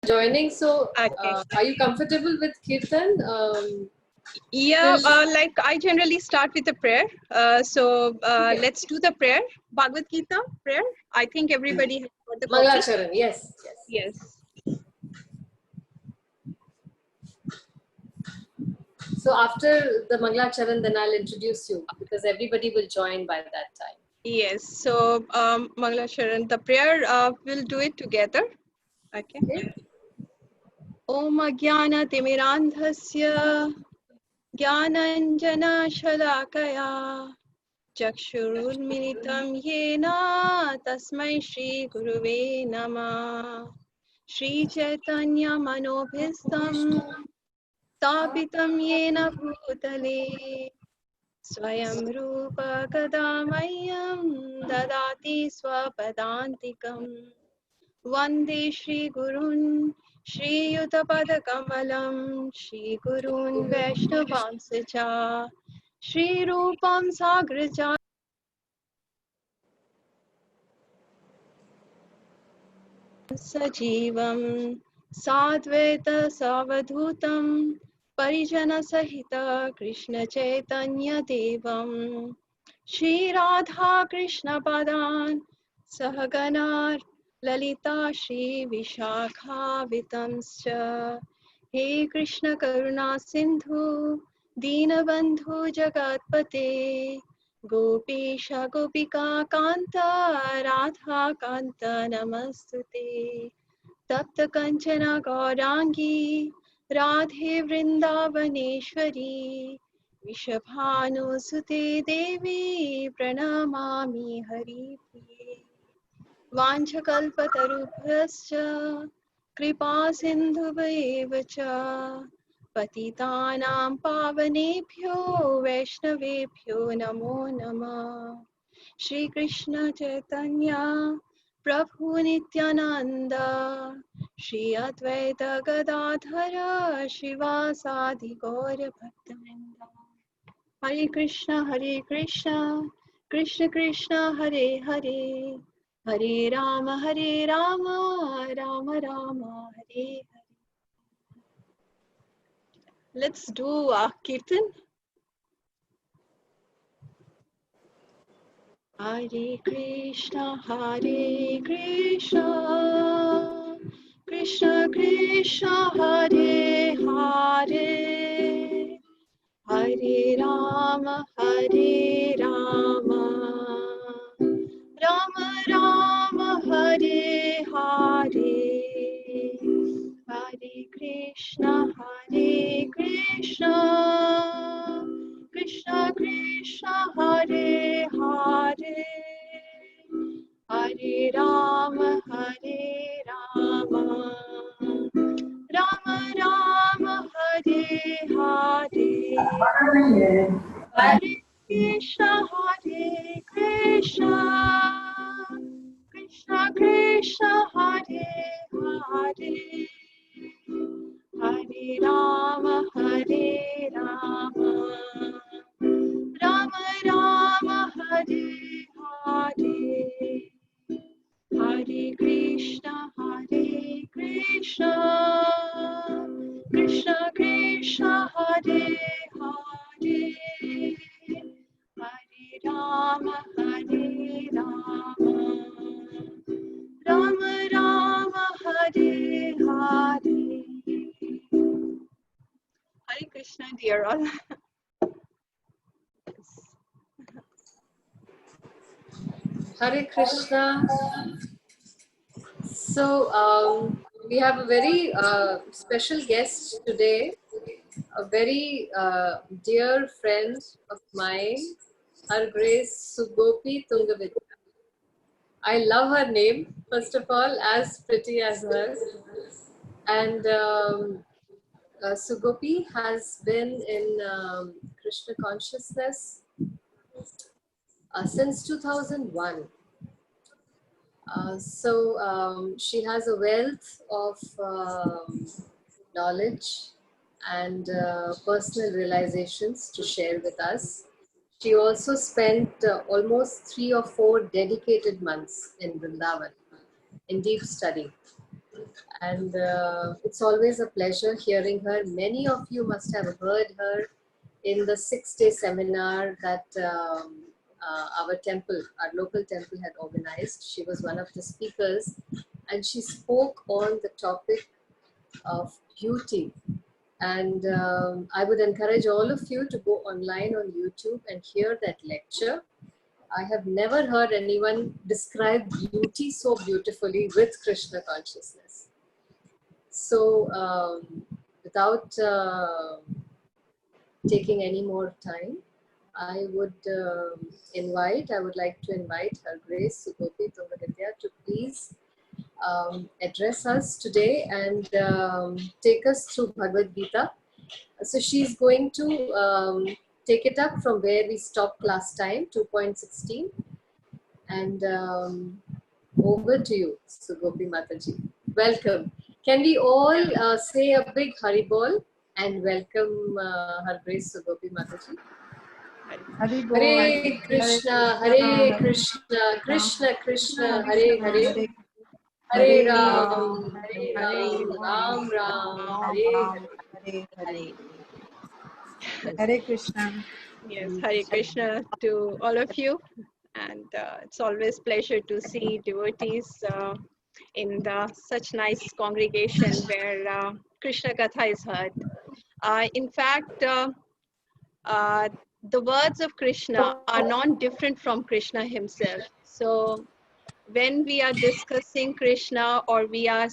joining. So, Okay. are you comfortable with Kirtan? Yeah, Still- like I generally start with a prayer. Okay. Let's do the prayer. Bhagwad Gita prayer. I think everybody has got the copy. Mangalacharan, yes, yes. Yes. So after the Mangalacharan, then I'll introduce you because everybody will join by that time. Yes. So, Mangala Sharan, the prayer, we'll do it together. Okay. Okay. Om Jnana Timirandhasya Jnananjana Shalakaya Chakshurunmilitam Yena Tasmai Shri Guruve Namah Shri Chaitanya Manobhistam Tapitam Yena Bhutale Swayam Rupa Kadamayam Dadati Swapadantikam Vande Shri Gurun Shri Yutapadakamalam Shri Gurun Vaishnavamsacha Shri Rupam Sagraja Sajivam Sadvaita Savadhutam Parijana Sahita Krishna Chaitanya Devam Shri Radha Krishna Padan Sahaganar Lalita Shri Vishakha Vitamscha He Krishna Karuna Sindhu Deenabandhu Jagatpate Gopisha Gopika Kanta Radha Kanta Namastute Tapta Kanchana Gaurangi Radhe Vrindavaneshwari Vishabhanusute Devi Pranamami Haripriye Vanchakalpatarubhyascha Kripa Sindhuveva cha Patitanam Pavanebhyo Vaishnavebhyo Namo Namah Shri Krishna Chaitanya Prabhu Nityananda Shri Advaita Gadadhara Shivasadi Gaura Bhaktivinoda Hare Krishna Krishna Krishna Hare Hare Hare Rama Rama Rama Hare Hare. Let's do Kirtan. Hare Krishna Krishna Krishna Hare Hare Hare Rama Rama Rama Hare Hare Hare Krishna Krishna Krishna Hare Hare Hare Rama Rama Rama Hare Hare Hare Krishna Krishna Krishna Hare Hare Hare Rama Rama Rama Hare Hare Hare Krishna Krishna Krishna Hare Hare Hare Rama Rama Hare Hare. Hare Krishna, dear all. Hare Krishna. So we have a very special guest today, a very dear friend of mine, Her Grace Sugopi Tungavidya. I love her name, first of all, as pretty as her. And Sugopi has been in Krishna consciousness since 2001. She has a wealth of knowledge and personal realizations to share with us. She also spent almost 3 or 4 dedicated months in Vrindavan in deep study. And it's always a pleasure hearing her. Many of you must have heard her in the 6-day seminar that our temple, our local temple, had organized. She was one of the speakers, and she spoke on the topic of beauty. And I would encourage all of you to go online on YouTube and hear that lecture. I have never heard anyone describe beauty so beautifully with Krishna consciousness. So, without taking any more time, I would like to invite Her Grace Sugopi Tungavidya to please address us today and take us through Bhagwad Gita. So she's going to take it up from where we stopped last time, 2.16. And over to you, Sugopi Mataji. Welcome. Can we all say a big Haribol and welcome Her Grace Sugopi Mataji? Haribol. Hare Krishna, Krishna Krishna, Hare Hare, Hare Ram, Ram Ram, Hare Hare. Hare Krishna. Yes, Hare Krishna to all of you. And it's always pleasure to see devotees in such nice congregation where Krishna Katha is heard. In fact, the words of Krishna are not different from Krishna himself. So when we are discussing Krishna or we are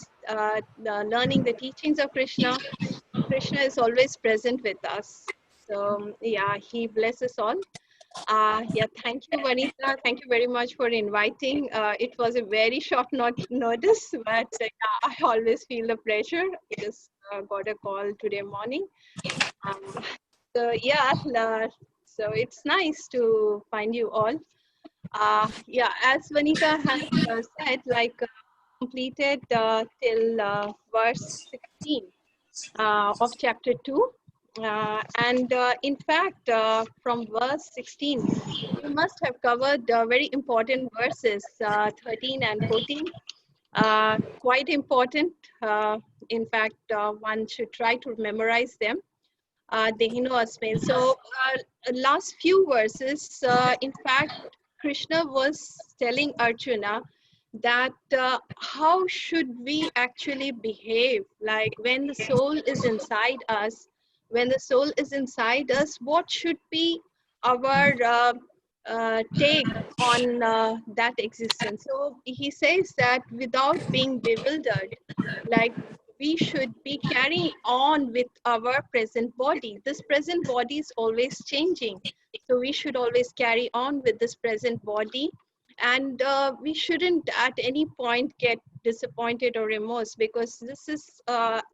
learning the teachings of Krishna, Krishna is always present with us. So yeah, he blesses all. Yeah, thank you, Vanita. Thank you very much for inviting. It was a very short notice, but yeah, I always feel the pressure. Just got a call today morning. So yeah, so it's nice to find you all. Yeah, as Vanita has said, like completed till verse 16 of chapter 2. And in fact, from verse 16, we must have covered very important verses 13 and 14. Quite important. In fact, one should try to memorize them. Dehino Asmin. So, last few verses, in fact, Krishna was telling Arjuna that how should we actually behave, like when the soul is inside us, what should be our take on that existence. So he says that without being bewildered, like we should be carrying on with our present body. This present body is always changing, so we should always carry on with this present body, and we shouldn't at any point get disappointed or remorse, because this is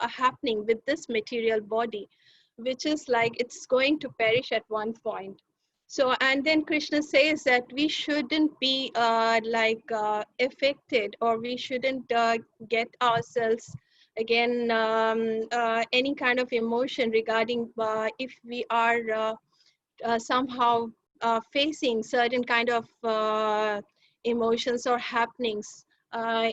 happening with this material body, which is like it's going to perish at one point. So, and then Krishna says that we shouldn't be affected, or we shouldn't get ourselves again any kind of emotion regarding if we are somehow facing certain kind of emotions or happenings.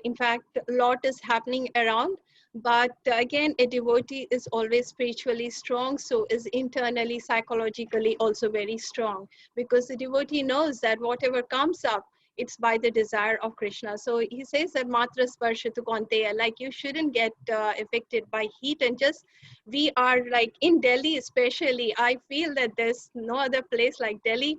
In fact, a lot is happening around, but again, a devotee is always spiritually strong, so is internally, psychologically also very strong, because the devotee knows that whatever comes up, it's by the desire of Krishna. So he says that matra sparshatu kaunteya, like you shouldn't get affected by heat. And just, we are like in Delhi especially, I feel that there's no other place like Delhi.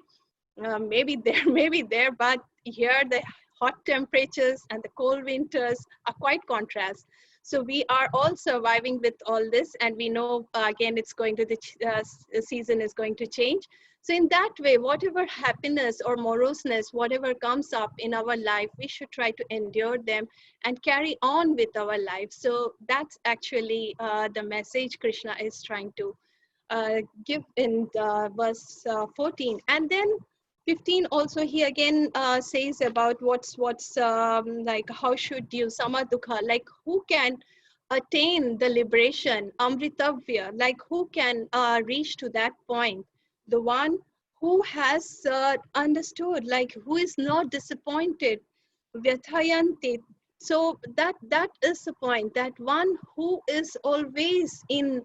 Maybe there, maybe there, but here the hot temperatures and the cold winters are quite contrast. So we are all surviving with all this, and we know again it's going to, the season is going to change. So in that way, whatever happiness or moroseness, whatever comes up in our life, we should try to endure them and carry on with our life. So that's actually the message Krishna is trying to give in verse 14. And then 15 also, he again says about what's like how should you samadukha, like who can attain the liberation, amritavya, like who can reach to that point, the one who has understood, like who is not disappointed, vyathayanti, So that is the point, that one who is always in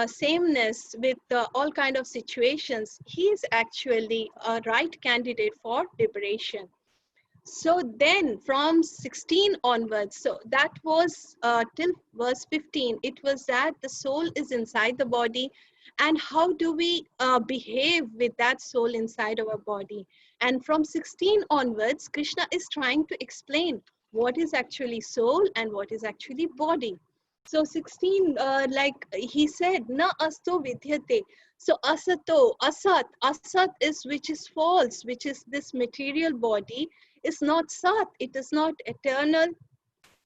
sameness with all kind of situations, he is actually a right candidate for liberation. So then from 16 onwards, so that was till verse 15, it was that the soul is inside the body, and how do we behave with that soul inside our body. And from 16 onwards, Krishna is trying to explain what is actually soul and what is actually body. So 16, like he said, na asto vidyate. So asato, asat is which is false, which is this material body is not sat, it is not eternal.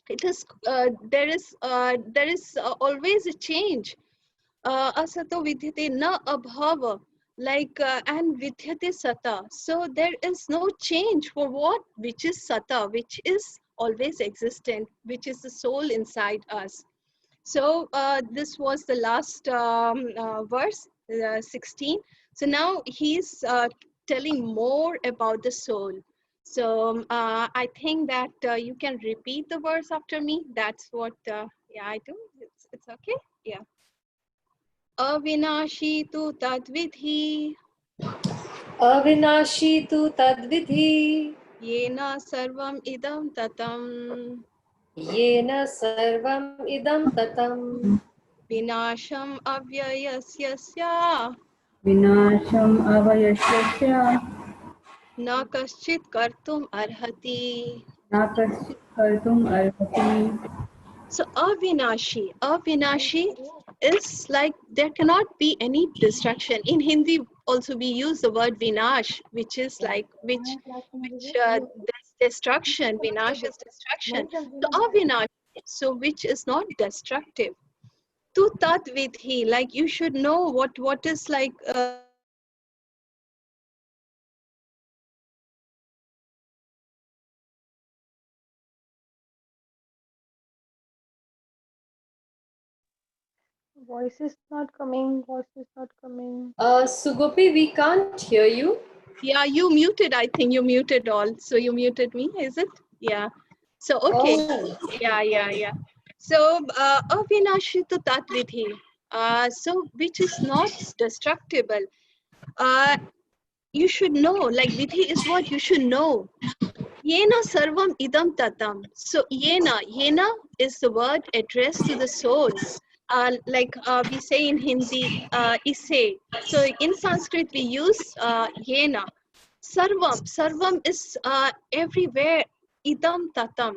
It is there is always a change. Asato vidyate na abhava, like and vidyate sata. So there is no change for what which is sata, which is always existent, which is the soul inside us. So this was the last verse, 16. So now he's telling more about the soul. So I think that you can repeat the verse after me. That's what, yeah, I do. It's okay. Yeah. Avinashi tu tadvidhi, Avinashi tu tadvidhi, yena sarvam idam tatam, yena sarvam idam tatam. vinasham avyayasya विनाशम् अवयस्य na kaschit kartum arhati. न कश्चित् कर्तुम् अर्हति. So avinashi is like there cannot be any destruction. In Hindi also we use the word vinash, which is like which there's destruction. Vinash is destruction. So avinashi, so which is not destructive. Tu tat vidhi, like you should know what is like. Voice is not coming. Voice is not coming. Sugopi, we can't hear you. Yeah, you muted. I think you muted all. So you muted me, is it? Yeah. So okay. Oh. Yeah. So avinashitu tatvidhi. So which is not destructible. Uh, you should know. Like vidhi is what you should know. Yena sarvam idam tatam. So yena is the word addressed to the soul. Like we say in Hindi, ise. So in Sanskrit we use yena. Sarvam is everywhere. Idam tatam.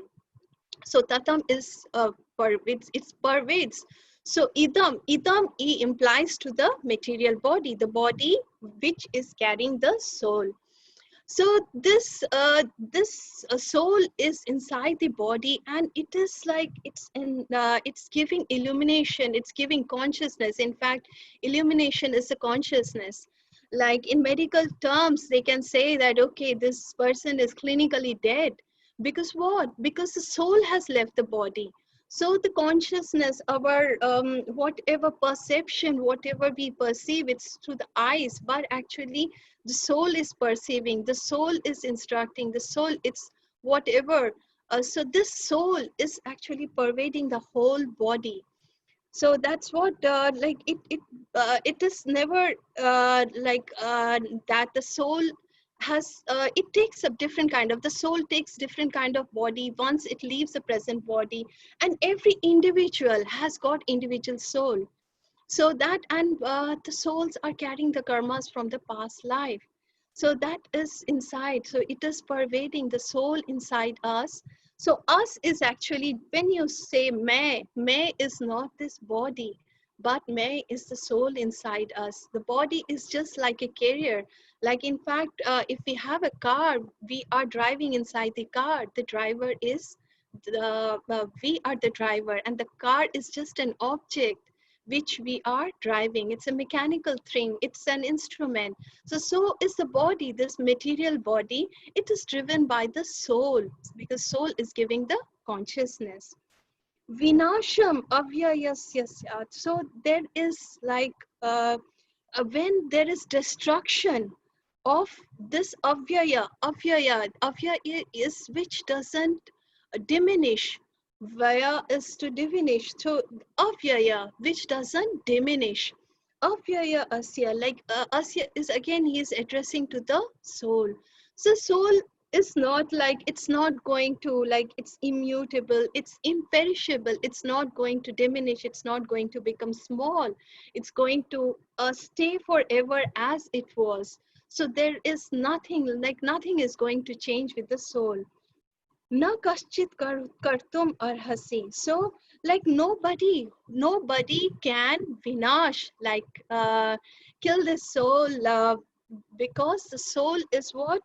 So tatam is pervades, it's pervades. So idam implies to the material body, the body which is carrying the soul. So this soul is inside the body, and it is like it's giving illumination, it's giving consciousness. In fact, illumination is a consciousness. Like in medical terms, they can say that okay, this person is clinically dead. Because what? Because the soul has left the body. So the consciousness, our whatever perception, whatever we perceive, it's through the eyes, but actually the soul is perceiving, the soul is instructing, the soul, it's whatever. So this soul is actually pervading the whole body. So that's what like it is never that the soul has it takes a different kind of, the soul takes different kind of body once it leaves the present body. And every individual has got individual soul. So that, and the souls are carrying the karmas from the past life. So that is inside, so it is pervading the soul inside us. So us is actually, when you say may is not this body, but may is the soul inside us. The body is just like a carrier. Like in fact, if we have a car, we are driving inside the car, the driver is we are the driver, and the car is just an object which we are driving. It's a mechanical thing, it's an instrument. So is the body, this material body, it is driven by the soul, because soul is giving the consciousness. Vinasham avyayasya. So there is like when there is destruction of this avyaya is which doesn't diminish. Vaya is to diminish. So avyaya, which doesn't diminish. Avyaya asya, like asya is again he is addressing to the soul. So soul is not like, it's not going to, like, it's immutable, it's imperishable, it's not going to diminish, it's not going to become small, it's going to stay forever as it was. So there is nothing, like nothing is going to change with the soul. Na kaschit kartum arhasi. So like nobody can vinash, like kill the soul, because the soul is what?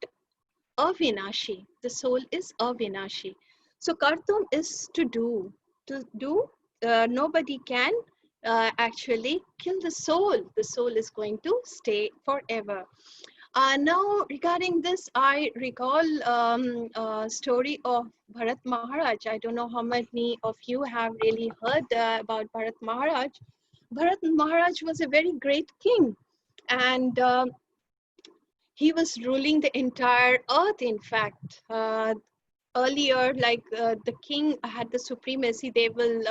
Avinashi. The soul is avinashi. So kartum is to do. To do, nobody can actually kill the soul. The soul is going to stay forever. Now, regarding this, I recall a story of Bharat Maharaj. I don't know how many of you have really heard about Bharat Maharaj. Bharat Maharaj was a very great king, and he was ruling the entire earth, in fact. Earlier, like the king had the supremacy, they will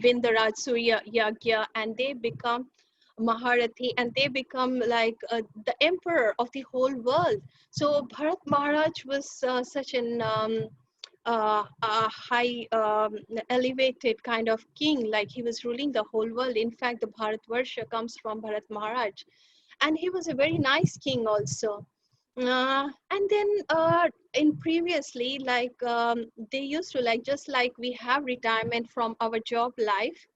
win the Rajsuya Yagya and they become Maharathi, and they become like the emperor of the whole world. So Bharat Maharaj was such an a high elevated kind of king, like he was ruling the whole world. In fact, the Bharatvarsha comes from Bharat Maharaj, and he was a very nice king also. And then in previously, like they used to, like, just like we have retirement from our job life,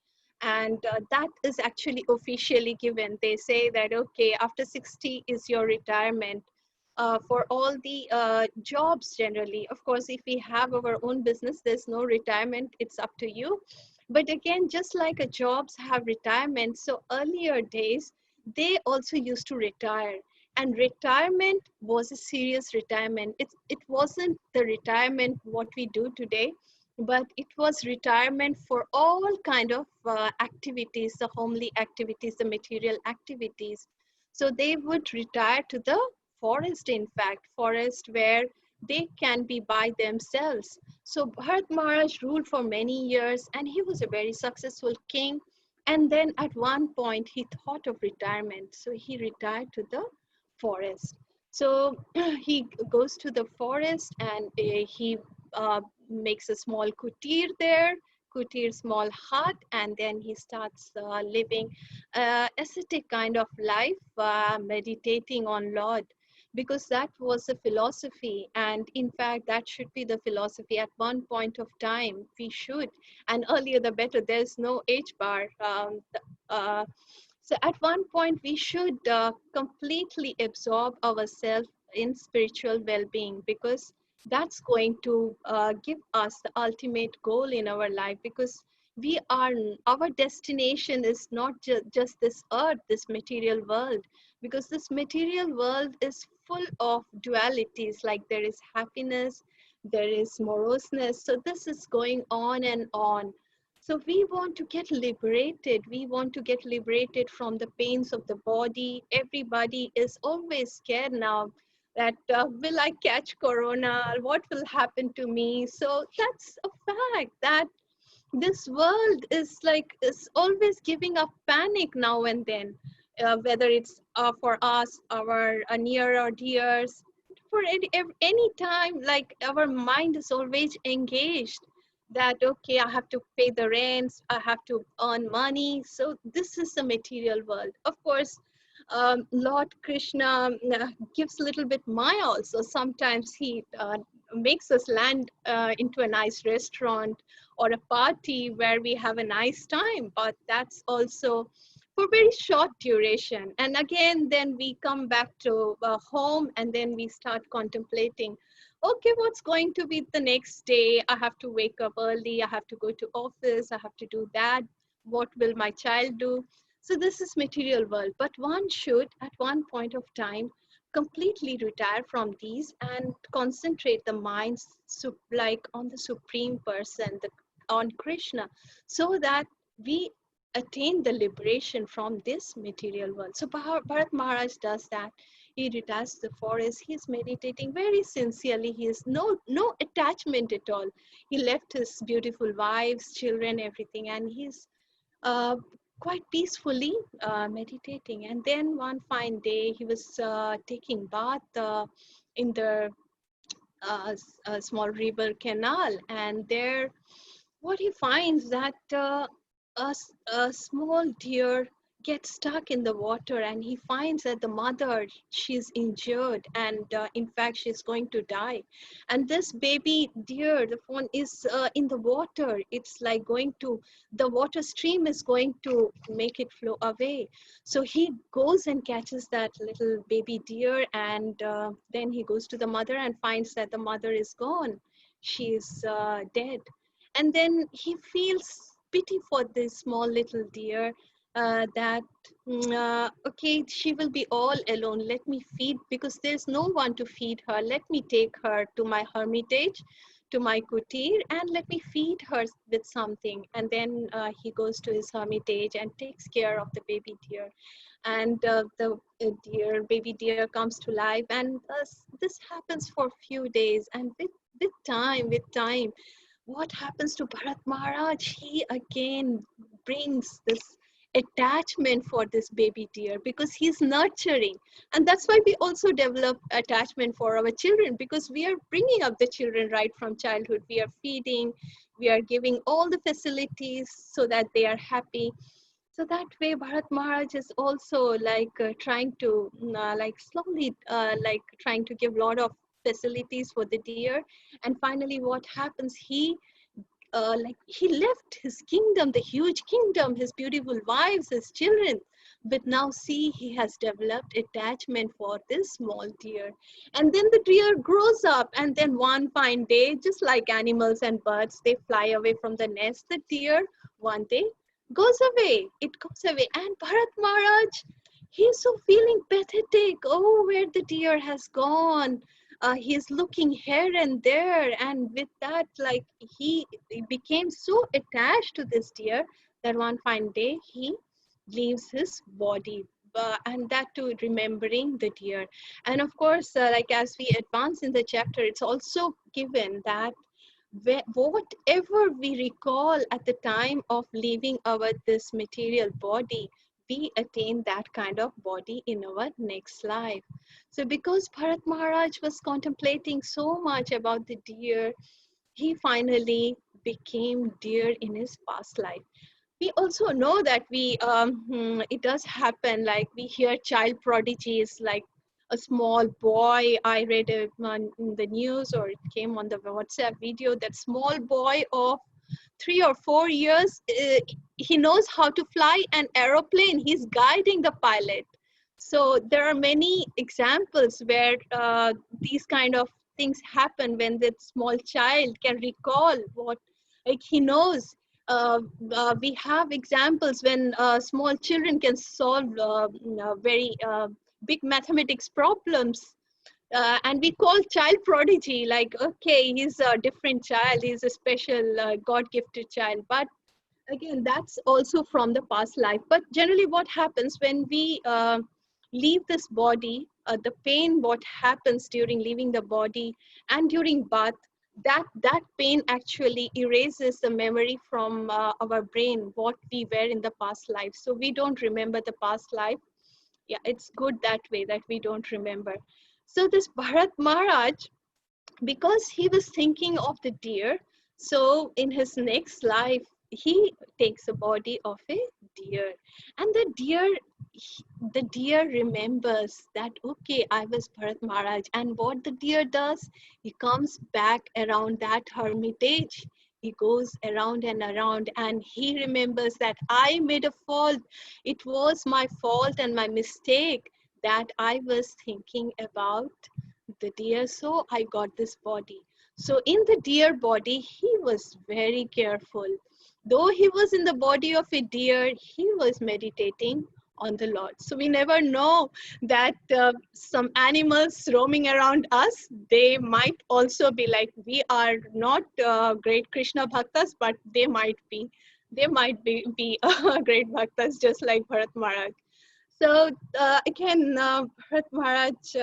and that is actually officially given. They say that, okay, after 60 is your retirement. For all the jobs generally, of course, if we have our own business, there's no retirement, it's up to you. But again, just like a jobs have retirement, so earlier days, they also used to retire, and retirement was a serious retirement. It wasn't the retirement what we do today, but it was retirement for all kind of activities, the homely activities, the material activities. So they would retire to the forest, in fact, forest where they can be by themselves. So Bharat Maharaj ruled for many years, and he was a very successful king. And then at one point he thought of retirement, so he retired to the forest. So he goes to the forest, and he makes a small kutir there, kutir, small hut, and then he starts living ascetic kind of life, meditating on Lord, because that was the philosophy. And in fact, that should be the philosophy at one point of time. We should, and earlier the better. There's no age bar. Uh, so at one point, we should completely absorb ourselves in spiritual well-being, because that's going to give us the ultimate goal in our life. Because we are, our destination is not just this earth, this material world, because this material world is full of dualities, like there is happiness, there is moroseness. So this is going on and on. So we want to get liberated. We want to get liberated from the pains of the body. Everybody is always scared now that will I catch corona? What will happen to me? So that's a fact that this world is like, is always giving up panic now and then, whether it's for us, our near or dears, for any time, like our mind is always engaged that, okay, I have to pay the rents, I have to earn money. So this is the material world. Of course, Lord Krishna gives a little bit maya also. Sometimes he makes us land into a nice restaurant or a party where we have a nice time, but that's also for very short duration. And again, then we come back to home, and then we start contemplating, okay, what's going to be the next day? I have to wake up early, I have to go to office, I have to do that. What will my child do? So this is material world, but one should at one point of time completely retire from these and concentrate the minds like on the supreme person, on Krishna, so that we attain the liberation from this material world. So Bharat Maharaj does that. He detached the forest. He's meditating very sincerely. He has no attachment at all. He left his beautiful wives, children, everything, and he's uh, quite peacefully meditating. And then one fine day, he was taking bath in the small river canal, and there what he finds that a small deer gets stuck in the water, and he finds that the mother, she's injured, and in fact she's going to die, and this baby deer, the fawn, is in the water. It's like going to, the water stream is going to make it flow away. So he goes and catches that little baby deer, and then he goes to the mother and finds that the mother is gone. She's dead. And then he feels pity for this small little deer, that okay, she will be all alone, let me feed, because there's no one to feed her, let me take her to my hermitage, to my kutir, and let me feed her with something. And then he goes to his hermitage and takes care of the baby deer, and the baby deer comes to life. And this happens for a few days, and with time, what happens to Bharat Maharaj? He again brings this attachment for this baby deer, because he's nurturing. And that's why we also develop attachment for our children, because we are bringing up the children right from childhood. We are feeding, we are giving all the facilities so that they are happy. So that way, Bharat Maharaj is also like trying to like slowly like trying to give a lot of facilities for the deer. And finally, what happens? Like he left his kingdom, the huge kingdom, his beautiful wives, his children. But now see, he has developed attachment for this small deer. And then the deer grows up, and then one fine day, just like animals and birds, they fly away from the nest. The deer one day goes away. It goes away. And Bharat Maharaj, he's so feeling pathetic. Oh, where the deer has gone. He's looking here and there, and with that, like he became so attached to this deer that one fine day he leaves his body, and that too remembering the deer. And of course, like as we advance in the chapter, it's also given that whatever we recall at the time of leaving our this material body, we attain that kind of body in our next life. So because Bharat Maharaj was contemplating so much about the deer, he finally became deer in his past life. We also know that it does happen, like we hear child prodigies, like a small boy, I read it in the news, or it came on the WhatsApp video, that small boy of 3 or 4 years, he knows how to fly an aeroplane, he's guiding the pilot. So there are many examples where these kind of things happen, when that small child can recall what, like he knows. We have examples when small children can solve very big mathematics problems, and we call child prodigy, like okay, he's a different child, he's a special god gifted child. But again, that's also from the past life. But generally what happens when we leave this body, the pain what happens during leaving the body and during birth, that pain actually erases the memory from our brain, what we were in the past life. So we don't remember the past life. Yeah, it's good that way, that we don't remember. So this Bharat Maharaj, because he was thinking of the deer, so in his next life he takes a body of a deer. And the deer remembers that okay, I was Bharat Maharaj. And what the deer does, he comes back around that hermitage, he goes around and around, and he remembers that I made a fault, it was my fault and my mistake, that I was thinking about the deer, so I got this body. So in the deer body, he was very careful. Though he was in the body of a deer, he was meditating on the Lord. So we never know that some animals roaming around us, they might also be like, we are not great Krishna bhaktas, but they might be great bhaktas, just like Bharat Maharaj. So again, Bharat Maharaj,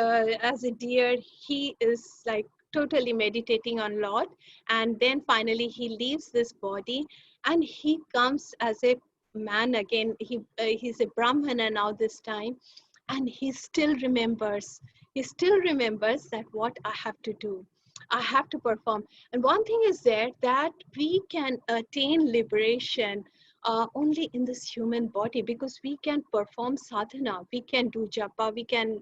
as a deer, he is like totally meditating on Lord, and then finally he leaves this body, and he comes as a man again. He's a Brahmana now this time, and he still remembers. He still remembers that what I have to do. I have to perform. And one thing is there that we can attain liberation only in this human body, because we can perform sadhana, we can do japa, we can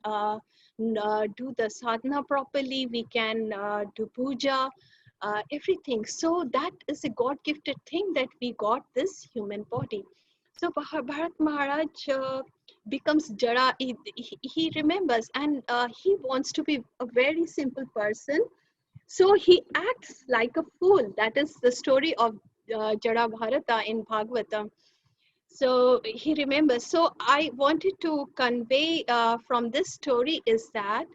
do the sadhana properly, we can do puja, everything. So that is a God-gifted thing that we got this human body. So Bharat Maharaj becomes Jara, he remembers, and he wants to be a very simple person. So he acts like a fool. That is the story of Jara Bharata in Bhagavatam. So he remembers. So I wanted to convey from this story is that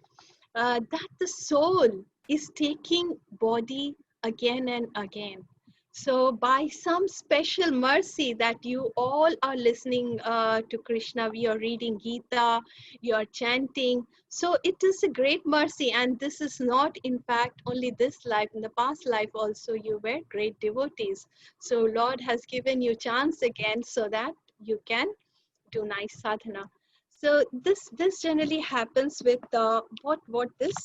the soul is taking body again and again. So by some special mercy that you all are listening to Krishna, we are reading Gita, you are chanting. So it is a great mercy, and this is not in fact only this life, in the past life also you were great devotees. So Lord has given you chance again so that you can do nice sadhana. So this generally happens with what this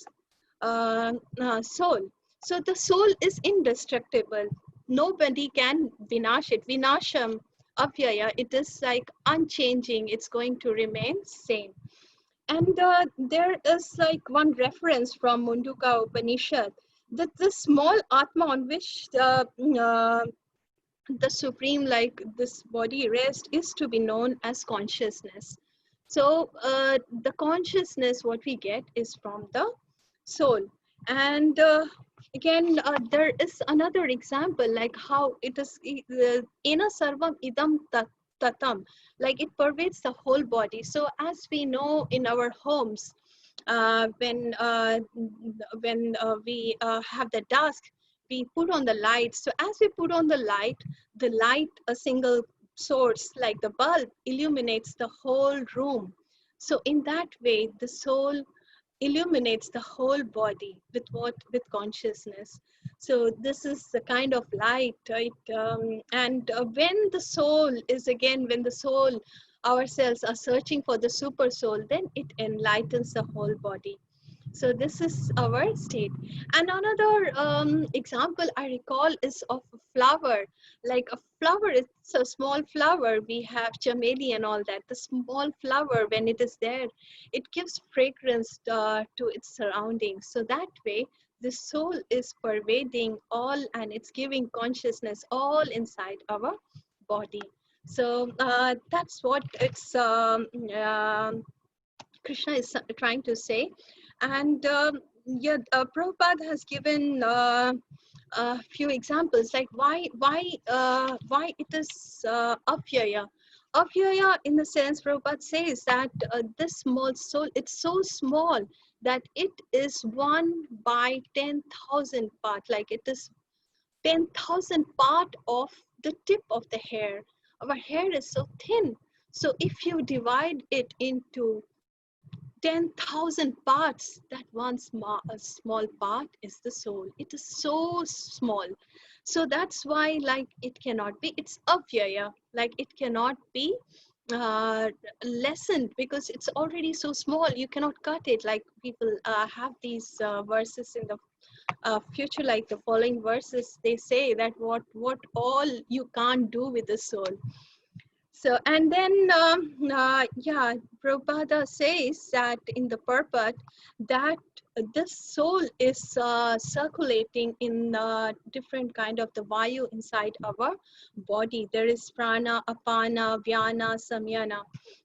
soul. So the soul is indestructible. Nobody can vinash it. Vinasham, avyaya. It is like unchanging. It's going to remain same. And there is like one reference from Munduka Upanishad that the small atma on which the supreme, like this body rest, is to be known as consciousness. So the consciousness what we get is from the soul. And again there is another example, like how it is ena sarvam idam tatam, like it pervades the whole body. So as we know in our homes, when we have the dusk, we put on the light. So as we put on the light, a single source like the bulb illuminates the whole room. So in that way, the soul illuminates the whole body with what? With consciousness. So this is the kind of light, right? And when the soul is again, when the soul ourselves are searching for the super soul, then it enlightens the whole body. So this is our state. And another example I recall is of a flower. Like a flower, it's a small flower. We have chameli and all that. The small flower, when it is there, it gives fragrance to its surroundings. So that way, the soul is pervading all, and it's giving consciousness all inside our body. So that's what it's Krishna is trying to say. And yeah, Prabhupada has given a few examples, like why it is avyaya. Avyaya, in the sense, Prabhupada says that this small soul, it's so small that it is 1 by 10,000 part, like it is 10,000 part of the tip of the hair. Our hair is so thin. So if you divide it into 10,000 parts, that one small part is the soul. It is so small. So that's why, like, it cannot be, it's avyaya, like it cannot be lessened, because it's already so small. You cannot cut it. Like people have these verses in the future, like the following verses, they say that what all you can't do with the soul. So, and then, yeah, Prabhupada says that in the purport that this soul is circulating in different kind of the vayu inside our body. There is prana, apana, vyana, samyana.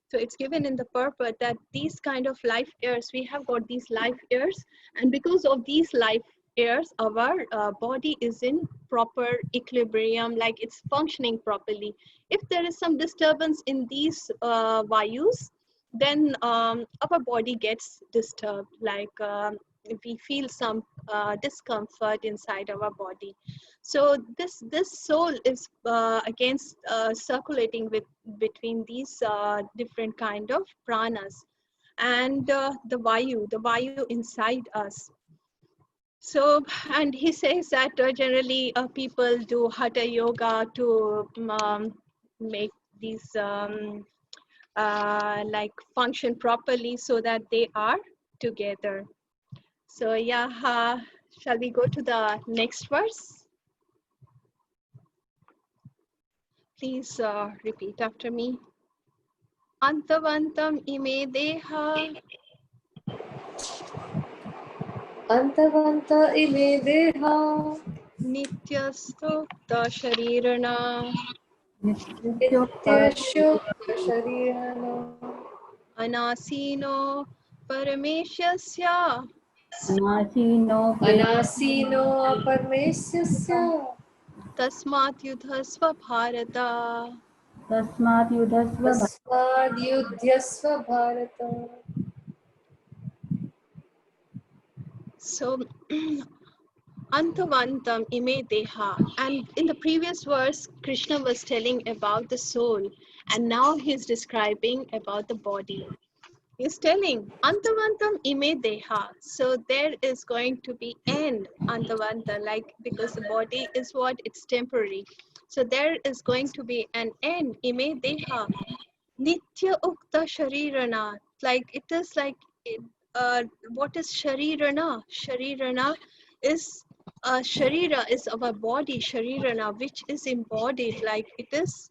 So it's given in the purport that these kind of life airs, we have got these life airs, and because of these life airs, our body is in proper equilibrium, like it's functioning properly. If there is some disturbance in these vayus, then our body gets disturbed, like if we feel some discomfort inside our body. So this soul is against circulating between these different kind of pranas and the vayu inside us. So, and he says that generally people do hatha yoga to make these like function properly so that they are together. So yeah, shall we go to the next verse? Please repeat after me. Antavantam ime deha Antavanta ime deha nityastokta sharirana nityashyukta sharirana anasino parameshyasya अनाशीनो anasino aparmesyasya tasmat yudhasva bharata. तस्मात् युधस्व tasmad yudhyasva bharata. So Antavantam ime deha. And in the previous verse, Krishna was telling about the soul, and now he's describing about the body. He's telling Antavantam ime deha. So there is going to be end Antavanta, like because the body is what? It's temporary. So there is going to be an end ime deha. Nitya Ukta Sharirana. Like it is like what is Sharirana? Sharirana is Sharira is our body, Sharirana, which is embodied, like it is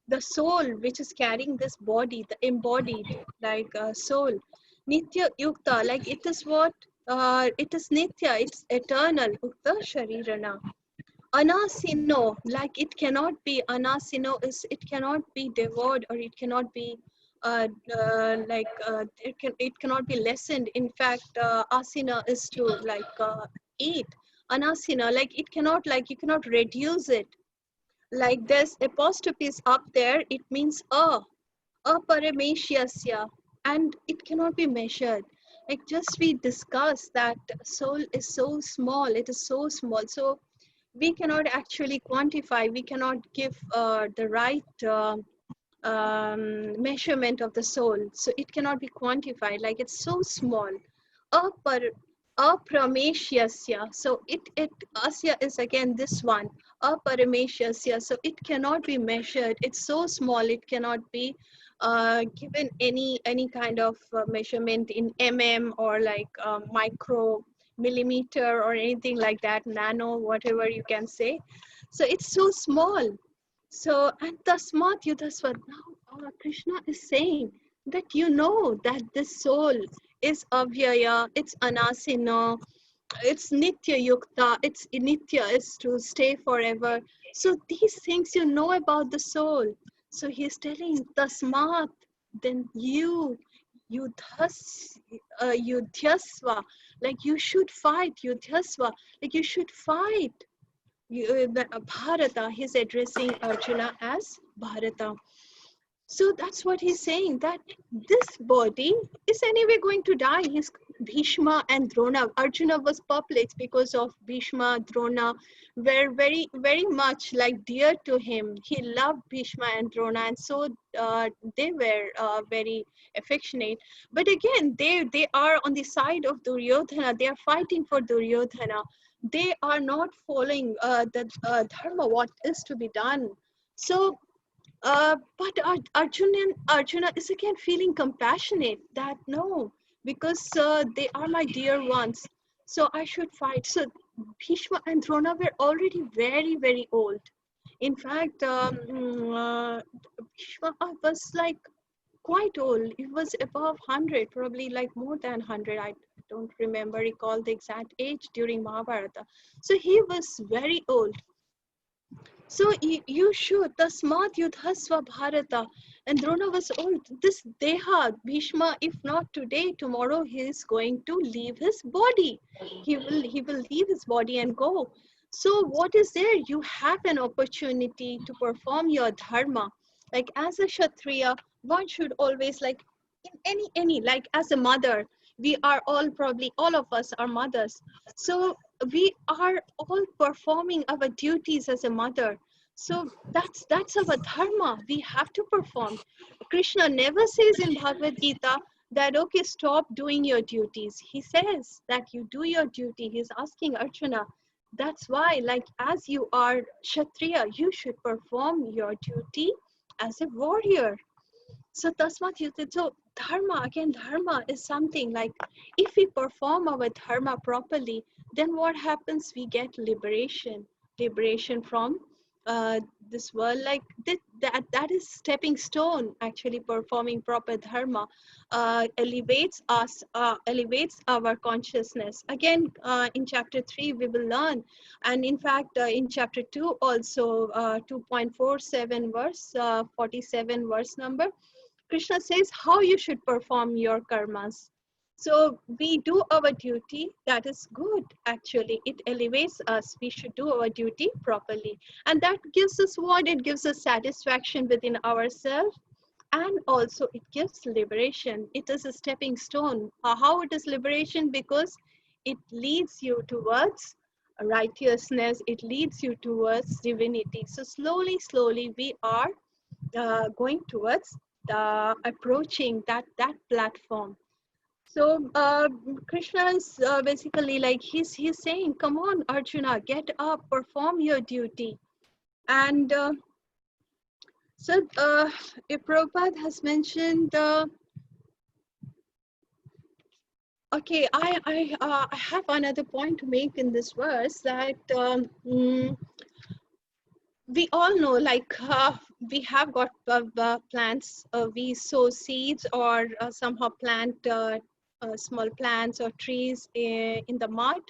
the soul which is carrying this body, the embodied like soul. Nitya Yukta, like it is what? It is Nitya, it's eternal. Ukta Sharirana. Anasino, like it cannot be, anasino is, it cannot be devoured or it cannot be it cannot be lessened. In fact, asina is to like eat. Anasina, like it cannot, like you cannot reduce it. Like there's apostrophes up there, it means aparameshyasya, and it cannot be measured. Like just we discussed that soul is so small, it is so small. So we cannot actually quantify, we cannot give the right measurement of the soul. So it cannot be quantified, like it's so small. Apar, Aprameshyasya. So it asya is again this one. Aparameshyasya. So it cannot be measured. It's so small, it cannot be given any kind of measurement in or like micro millimeter or anything like that, nano, whatever you can say. So it's so small. So, and tasmat yudhasvat. Now, Krishna is saying that you know that this soul is avyaya, it's anasina, it's nitya yukta, it's nitya, is to stay forever. So these things you know about the soul. So he's telling tasmat, then yudhas, yudhyasva, like you should fight, yudhyasva, like you should fight. Bharata, he's addressing Arjuna as Bharata. So that's what he's saying, that this body is anyway going to die. He's Bhishma and Drona. Arjuna was perplexed because of Bhishma, Drona were very, very much like dear to him. He loved Bhishma and Drona, and so they were very affectionate. But again, they are on the side of Duryodhana. They are fighting for Duryodhana. They are not following the dharma, what is to be done. So but Arjuna is again feeling compassionate that no, because they are my dear ones, so I should fight. So Bhishma and Drona were already very, very old. In fact, Bhishma was like quite old. It was above 100, probably like more than 100. I don't recall the exact age during Mahabharata. So he was very old. So you should, tasmat yudhasva bharata. And Drona was old. This deha, Bhishma, if not today, tomorrow he is going to leave his body. He will leave his body and go. So what is there? You have an opportunity to perform your dharma. Like as a Kshatriya, one should always like in any like as a mother, we are all probably all of us are mothers. So we are all performing our duties as a mother. So that's our dharma. We have to perform. Krishna never says in Bhagavad Gita that, okay, stop doing your duties. He says that you do your duty. He's asking Arjuna. That's why, like, as you are Kshatriya, you should perform your duty as a warrior. So tasmat yuti. So dharma, again, dharma is something like, if we perform our dharma properly, then what happens? We get liberation, liberation from this world. Like that is stepping stone. Actually, performing proper dharma elevates us, elevates our consciousness. Again, in chapter 3, we will learn, and in fact, in chapter 2 also, 2.47 verse, 47 verse number. Krishna says how you should perform your karmas. So we do our duty, that is good actually. It elevates us. We should do our duty properly. And that gives us what? It gives us satisfaction within ourselves, and also it gives liberation. It is a stepping stone. How it is liberation? Because it leads you towards righteousness, it leads you towards divinity. So slowly, slowly we are going towards approaching that platform. So Krishna is basically like he's saying, come on, Arjuna, get up, perform your duty. And so Prabhupada has mentioned. Okay, I have another point to make in this verse, that we all know, like, we have got plants, we sow seeds, or somehow plant small plants or trees in the mud,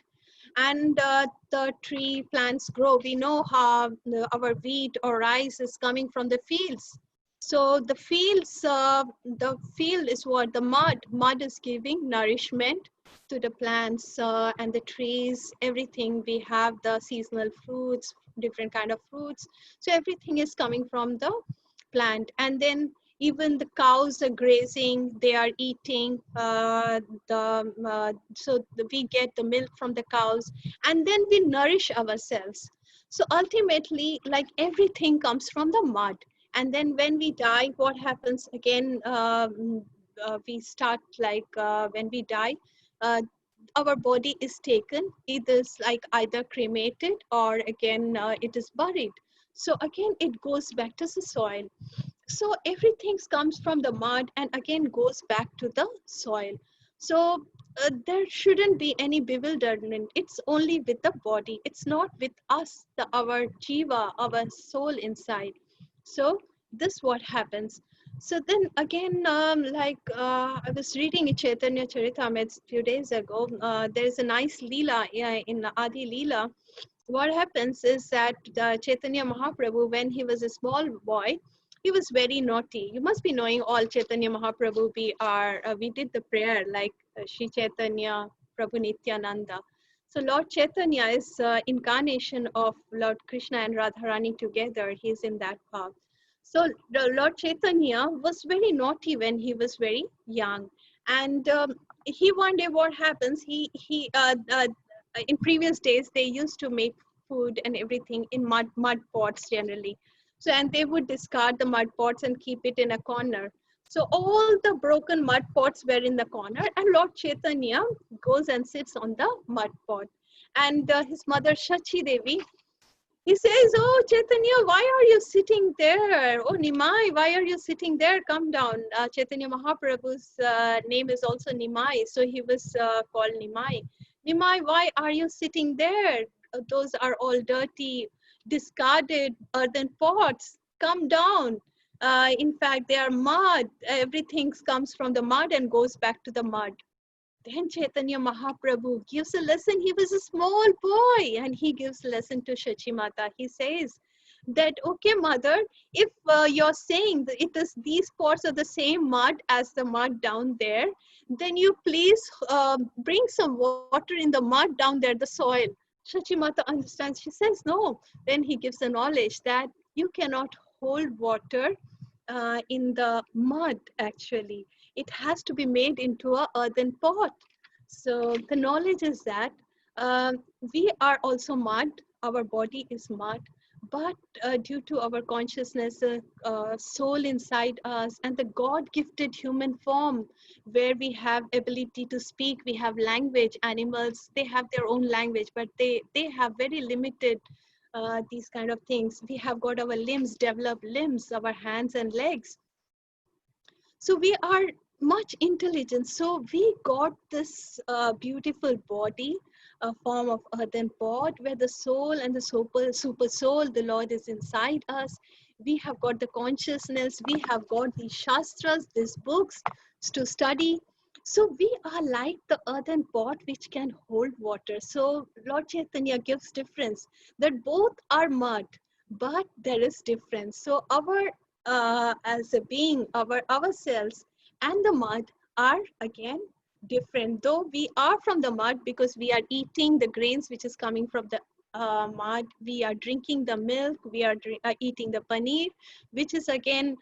and the tree plants grow. We know how our wheat or rice is coming from the fields. So the fields, the field is what? The mud is giving nourishment to the plants and the trees, everything. We have the seasonal fruits, different kind of fruits. So everything is coming from the plant. And then even the cows are grazing, they are eating we get the milk from the cows, and then we nourish ourselves. So ultimately, like, everything comes from the mud. And then when we die, what happens again? We start, like, when we die, uh, our body is taken, it is like either cremated, or again it is buried. So again it goes back to the soil. So everything comes from the mud and again goes back to the soil. So there shouldn't be any bewilderment. It's only with the body, it's not with us, our jiva, our soul inside. So this what happens. So then again, I was reading in Chaitanya Charitamrita a few days ago. There is a nice Leela in Adi Leela. What happens is that Chaitanya Mahaprabhu, when he was a small boy, he was very naughty. You must be knowing all Chaitanya Mahaprabhu. We did the prayer like Shri Chaitanya Prabhu Nityananda. So Lord Chaitanya is incarnation of Lord Krishna and Radharani together. He's in that path. So the Lord Chaitanya was very naughty when he was very young. And he one day, what happens, he in previous days, they used to make food and everything in mud pots generally. So, and they would discard the mud pots and keep it in a corner. So all the broken mud pots were in the corner, and Lord Chaitanya goes and sits on the mud pot. And his mother Shachi Devi, he says, oh, Chaitanya, why are you sitting there? Oh, Nimai, why are you sitting there? Come down. Chaitanya Mahaprabhu's name is also Nimai, so he was called Nimai. Nimai, why are you sitting there? Those are all dirty, discarded earthen pots. Come down. In fact, they are mud. Everything comes from the mud and goes back to the mud. Then Chaitanya Mahaprabhu gives a lesson. He was a small boy and he gives a lesson to Shachi Mata. He says that, okay, mother, if you're saying that it is these pots are the same mud as the mud down there, then you please bring some water in the mud down there, the soil. Shachi Mata understands. She says, no. Then he gives the knowledge that you cannot hold water in the mud, actually. It has to be made into a earthen pot. So the knowledge is that Um, we are also mud, our body is mud, but due to our consciousness, soul inside us, and the God gifted human form, where we have ability to speak, we have language. Animals, they have their own language, but they have very limited these kind of things. We have got our limbs, developed limbs, our hands and legs. So we are much intelligent. So we got this beautiful body, a form of earthen pot, where the soul and the super soul, the Lord, is inside us. We have got the consciousness. We have got these shastras, these books to study. So we are like the earthen pot which can hold water. So Lord Chaitanya gives difference that both are mud, but there is difference. So our as a being, ourselves and the mud are again different. Though we are from the mud because we are eating the grains which is coming from the mud, we are drinking the milk, we are eating the paneer, which is again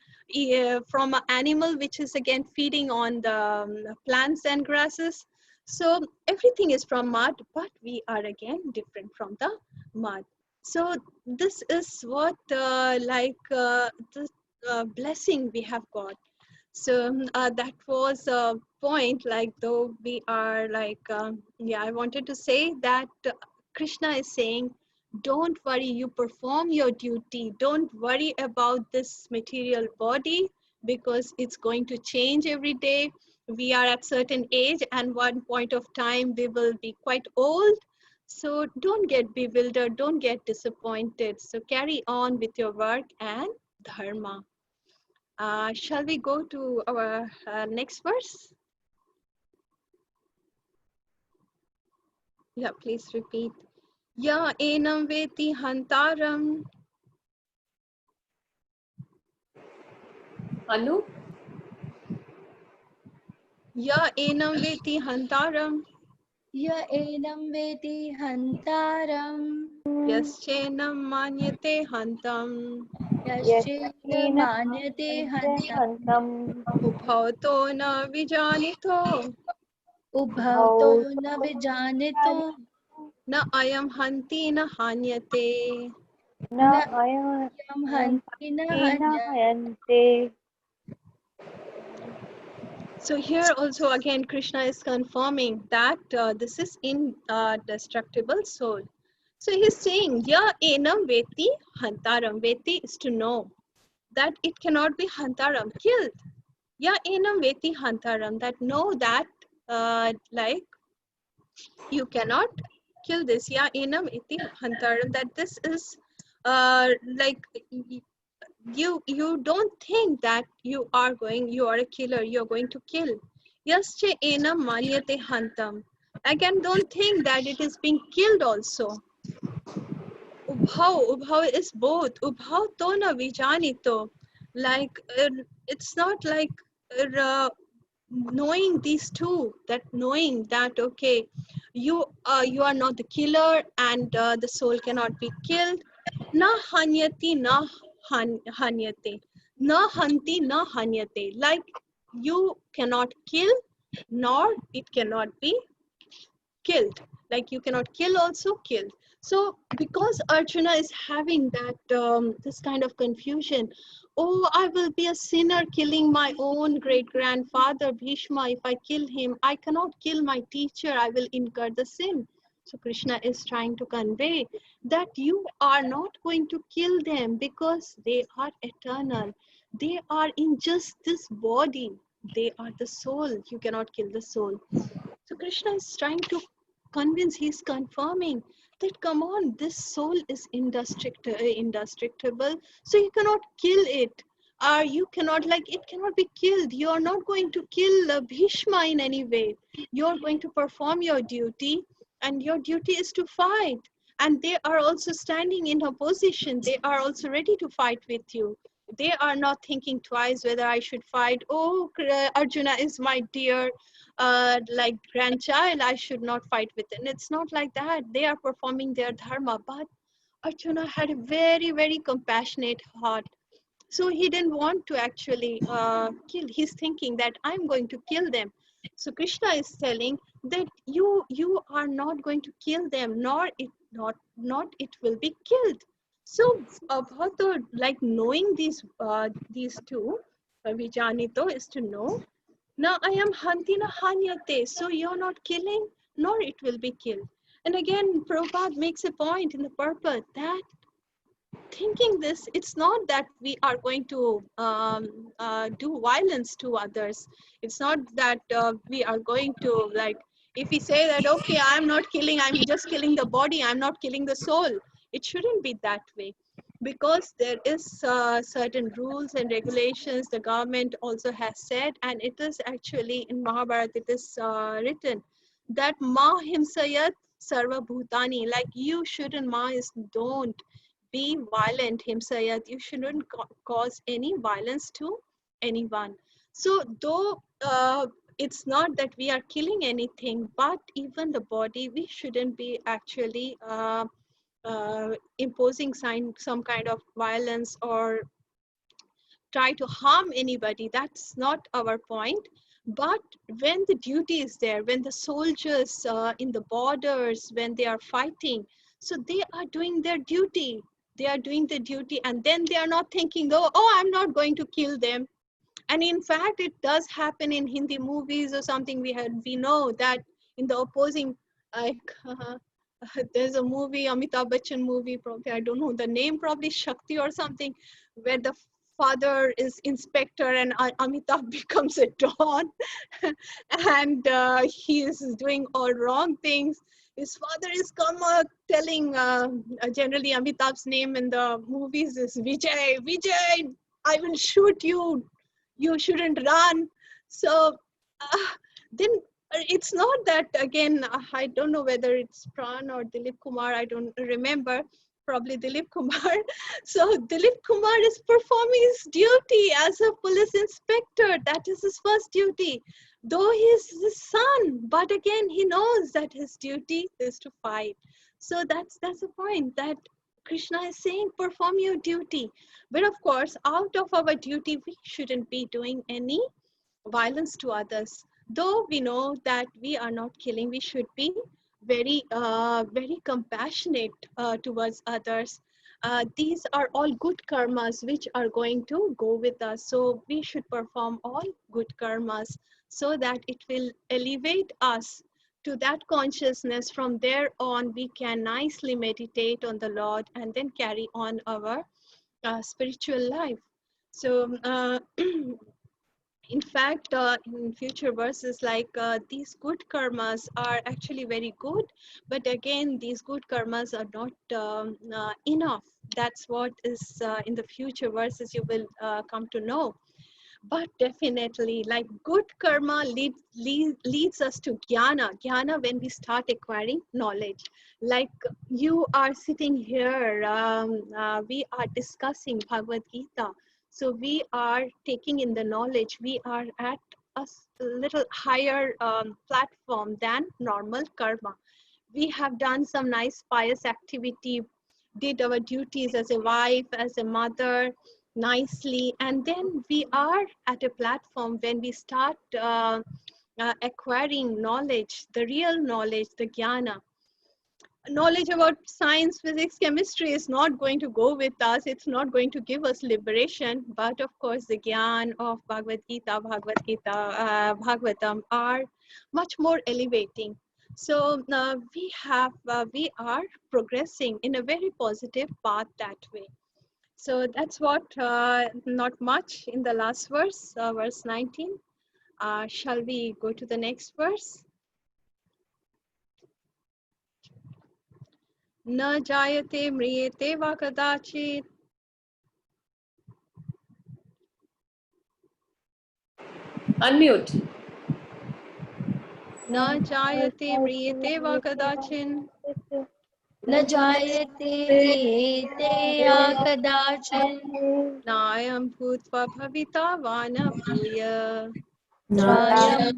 from an animal which is again feeding on the plants and grasses. So everything is from mud, but we are again different from the mud. So this is what the blessing we have got. So that was a point, like though we are like, yeah, I wanted to say that Krishna is saying, don't worry, you perform your duty. Don't worry about this material body because it's going to change every day. We are at certain age and one point of time we will be quite old. So don't get bewildered, don't get disappointed. So carry on with your work and dharma. Shall we go to our next verse? Yeah, please repeat. Ya enam veti hantaram. Anu? Ya enam veti hantaram. य एनं वेति हन्तारम् Yaschenam manyate hantam. यश्चैन मान्यते हन्तम् Ubhauto na vijanito. उभौ तो न विजानीतो Na ayam hanti na hanyate. न यं हन्ति न हन्यते. So here also again Krishna is confirming that this is indestructible soul. So he's saying, ya enam veti hantaram. Veti is to know that it cannot be hantaram, killed. Ya enam veti hantaram, that know that like you cannot kill this. Ya enam veti hantaram, that this is like you don't think that you are a killer, you're going to kill. Yasche enam manyate hantam. Again, don't think that it is being killed also. Ubhau is both. Ubhau to na vijanito. Like, it's not like knowing these two, that knowing that, okay, you are not the killer and the soul cannot be killed. Na hanyati na hanyate. Na hanti na hanyate. Like, you cannot kill, nor it cannot be killed. Like, you cannot kill also killed. So because Arjuna is having that this kind of confusion, oh, I will be a sinner killing my own great grandfather Bhishma. If I kill him, I cannot kill my teacher, I will incur the sin. So Krishna is trying to convey that you are not going to kill them because they are eternal. They are in just this body. They are the soul. You cannot kill the soul. So Krishna is trying to convince, he's confirming that come on, this soul is indestructible, so you cannot kill it. You cannot, like, it cannot be killed. You are not going to kill Bhishma in any way. You're going to perform your duty, and your duty is to fight. And they are also standing in opposition. They are also ready to fight with you. They are not thinking twice whether I should fight. Oh, Arjuna is my dear like grandchild, I should not fight with it. And it's not like that. They are performing their dharma. But Arjuna had a very, very compassionate heart. So he didn't want to actually kill. He's thinking that I'm going to kill them. So Krishna is telling that you are not going to kill them, nor it will be killed. So Bhata, like knowing these two, Vijanito is to know. Now I am hantina hanyate, so you're not killing, nor it will be killed. And again, Prabhupada makes a point in the purport that thinking this, it's not that we are going to do violence to others. It's not that we are going to, like, if we say that, okay, I'm not killing, I'm just killing the body, I'm not killing the soul. It shouldn't be that way, because there is certain rules and regulations the government also has said, and it is actually in Mahabharata, it is written that ma himsayat sarva bhutani, like you shouldn't, ma is don't be violent, himsayat, you shouldn't cause any violence to anyone. So though it's not that we are killing anything, but even the body, we shouldn't be actually imposing some kind of violence or try to harm anybody. That's not our point. But when the duty is there, when the soldiers in the borders, when they are fighting, so they are doing their duty. They are doing the duty, and then they are not thinking, oh, I'm not going to kill them. And in fact, it does happen in Hindi movies or something. We know that in the opposing, like there's a movie, Amitabh Bachchan movie, probably I don't know the name, probably Shakti or something, where the father is inspector and Amitabh becomes a don, and he is doing all wrong things. His father is telling, generally Amitabh's name in the movies is Vijay. Vijay, I will shoot you. You shouldn't run. So then it's not that, again, I don't know whether it's Pran or Dilip Kumar, I don't remember, probably Dilip Kumar. So Dilip Kumar is performing his duty as a police inspector. That is his first duty. Though he is his son, but again, he knows that his duty is to fight. So that's the point, that Krishna is saying, perform your duty. But of course, out of our duty, we shouldn't be doing any violence to others. Though we know that we are not killing, we should be very compassionate towards others. These are all good karmas which are going to go with us. So we should perform all good karmas so that it will elevate us to that consciousness. From there on, we can nicely meditate on the Lord and then carry on our spiritual life. So in fact, in future verses, like these good karmas are actually very good, but again, these good karmas are not enough. That's what is in the future verses you will come to know. But definitely, like good karma leads us to jnana. Jnana, when we start acquiring knowledge. Like you are sitting here, we are discussing Bhagwad Gita. So we are taking in the knowledge. We are at a little higher platform than normal karma. We have done some nice pious activity, did our duties as a wife, as a mother, nicely, and then we are at a platform when we start acquiring knowledge, the real knowledge, the jnana. Knowledge about science, physics, chemistry is not going to go with us. It's not going to give us liberation. But of course, the gyan of Bhagavad Gita, Bhagavatam are much more elevating. So we are progressing in a very positive path that way. So that's what, not much in the last verse, verse 19. Shall we go to the next verse? Na jayate mriyate va kadachit. Unmute. Na jayate mriyate va kadachin. न जायते म्रियते या कदाचित् Nayam bhutva bhavita vana bhuya. त्रायं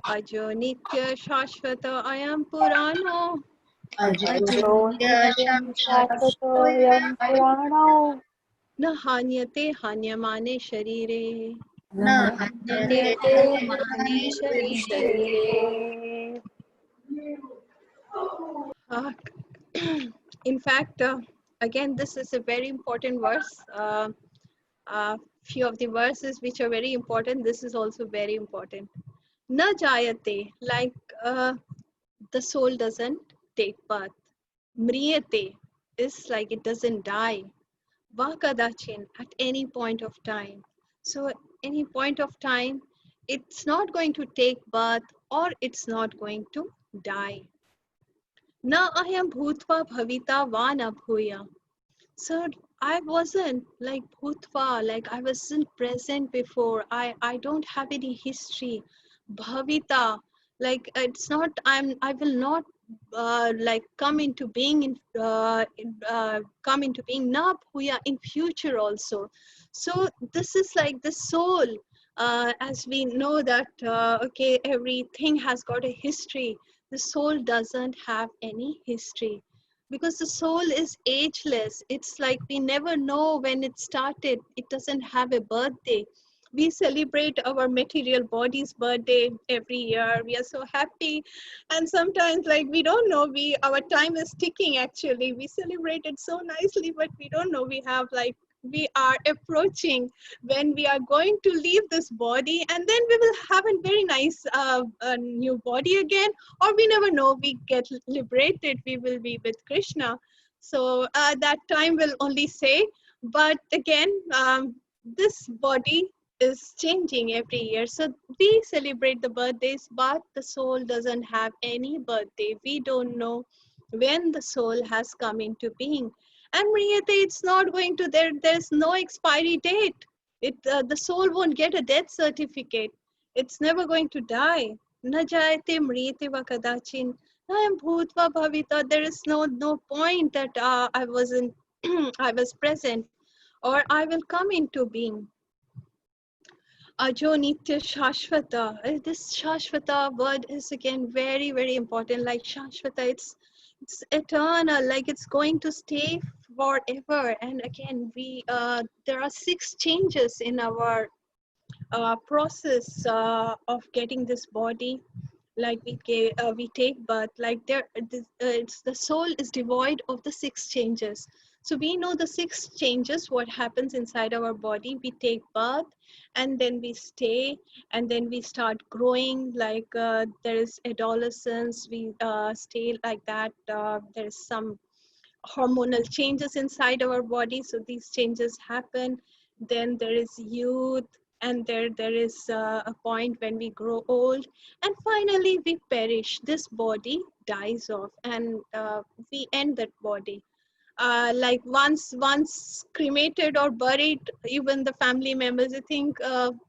Ajo nitya shashvata ayam purano. अजो नित्यं शाश्वतोऽयं पुराणो न हान्यते हान्यमाने शरीरे न हन्यते हन्यमाने शरीरे uh, in fact again this is a very important verse few of the verses which are very important, this is also very important. Na jayate, like the soul doesn't take birth. Mriyate is like it doesn't die. Vakadachin, at any point of time. So any point of time, it's not going to take birth or it's not going to die. Na ayam bhutva bhavita vana bhuya. So I wasn't like bhutva, like I wasn't present before. I don't have any history. Bhavita, like it's not. I will not like come into being come into being na bhuya in future also. So this is like the soul. As we know that okay, everything has got a history. The soul doesn't have any history because the soul is ageless. It's like we never know when it started. It doesn't have a birthday. We celebrate our material body's birthday every year. We are so happy, and sometimes like we don't know, we our time is ticking. Actually we celebrate it so nicely, but we don't know we have like we are approaching when we are going to leave this body, and then we will have a very nice new body again, or we never know, we get liberated, we will be with Krishna. So that time will only say. But again, this body is changing every year, so we celebrate the birthdays, but the soul doesn't have any birthday. We don't know when the soul has come into being. And Mriyate, it's not going to there's no expiry date. The soul won't get a death certificate. It's never going to die. Na jayate mriyate va kadachin. I am bhutva bhavita. There is no point that I wasn't I was present or I will come into being. Ajo nitya shashvata. This shashvata word is again very, very important. Like shashvata, it's eternal. Like it's going to stay forever. And again, we there are 6 changes in our process of getting this body. Like we take birth, like it's the soul is devoid of the 6 changes. So we know the 6 changes, what happens inside our body. We take birth, and then we stay, and then we start growing, like there is adolescence, we stay like that. There is some hormonal changes inside our body, so these changes happen. Then there is youth, and there is a point when we grow old, and finally we perish. This body dies off, and we end that body. Like once cremated or buried, even the family members, I think and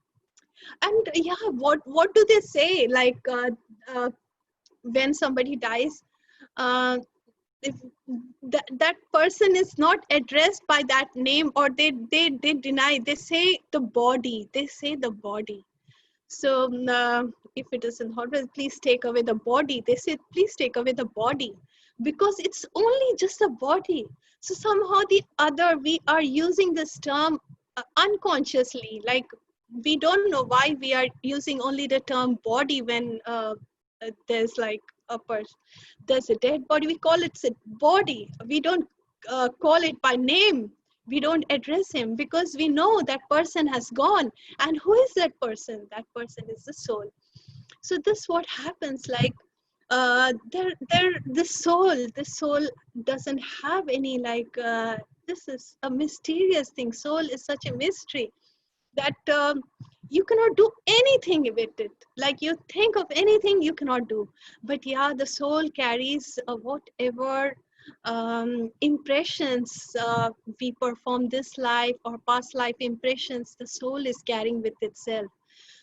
yeah, what do they say, like when somebody dies, uh, if that person is not addressed by that name, or they deny, they say the body, they say the body. So if it is in hospital, please take away the body, they say please take away the body, because it's only just a body. So somehow the other, we are using this term unconsciously, like we don't know why we are using only the term body when there's like a person, there's a dead body, we call it a body. We don't call it by name. We don't address him because we know that person has gone. And who is that person? That person is the soul. So this what happens, like the soul doesn't have any like this is a mysterious thing. Soul is such a mystery that you cannot do anything with it. Like you think of anything, you cannot do. But yeah, the soul carries whatever impressions we perform this life or past life impressions, the soul is carrying with itself.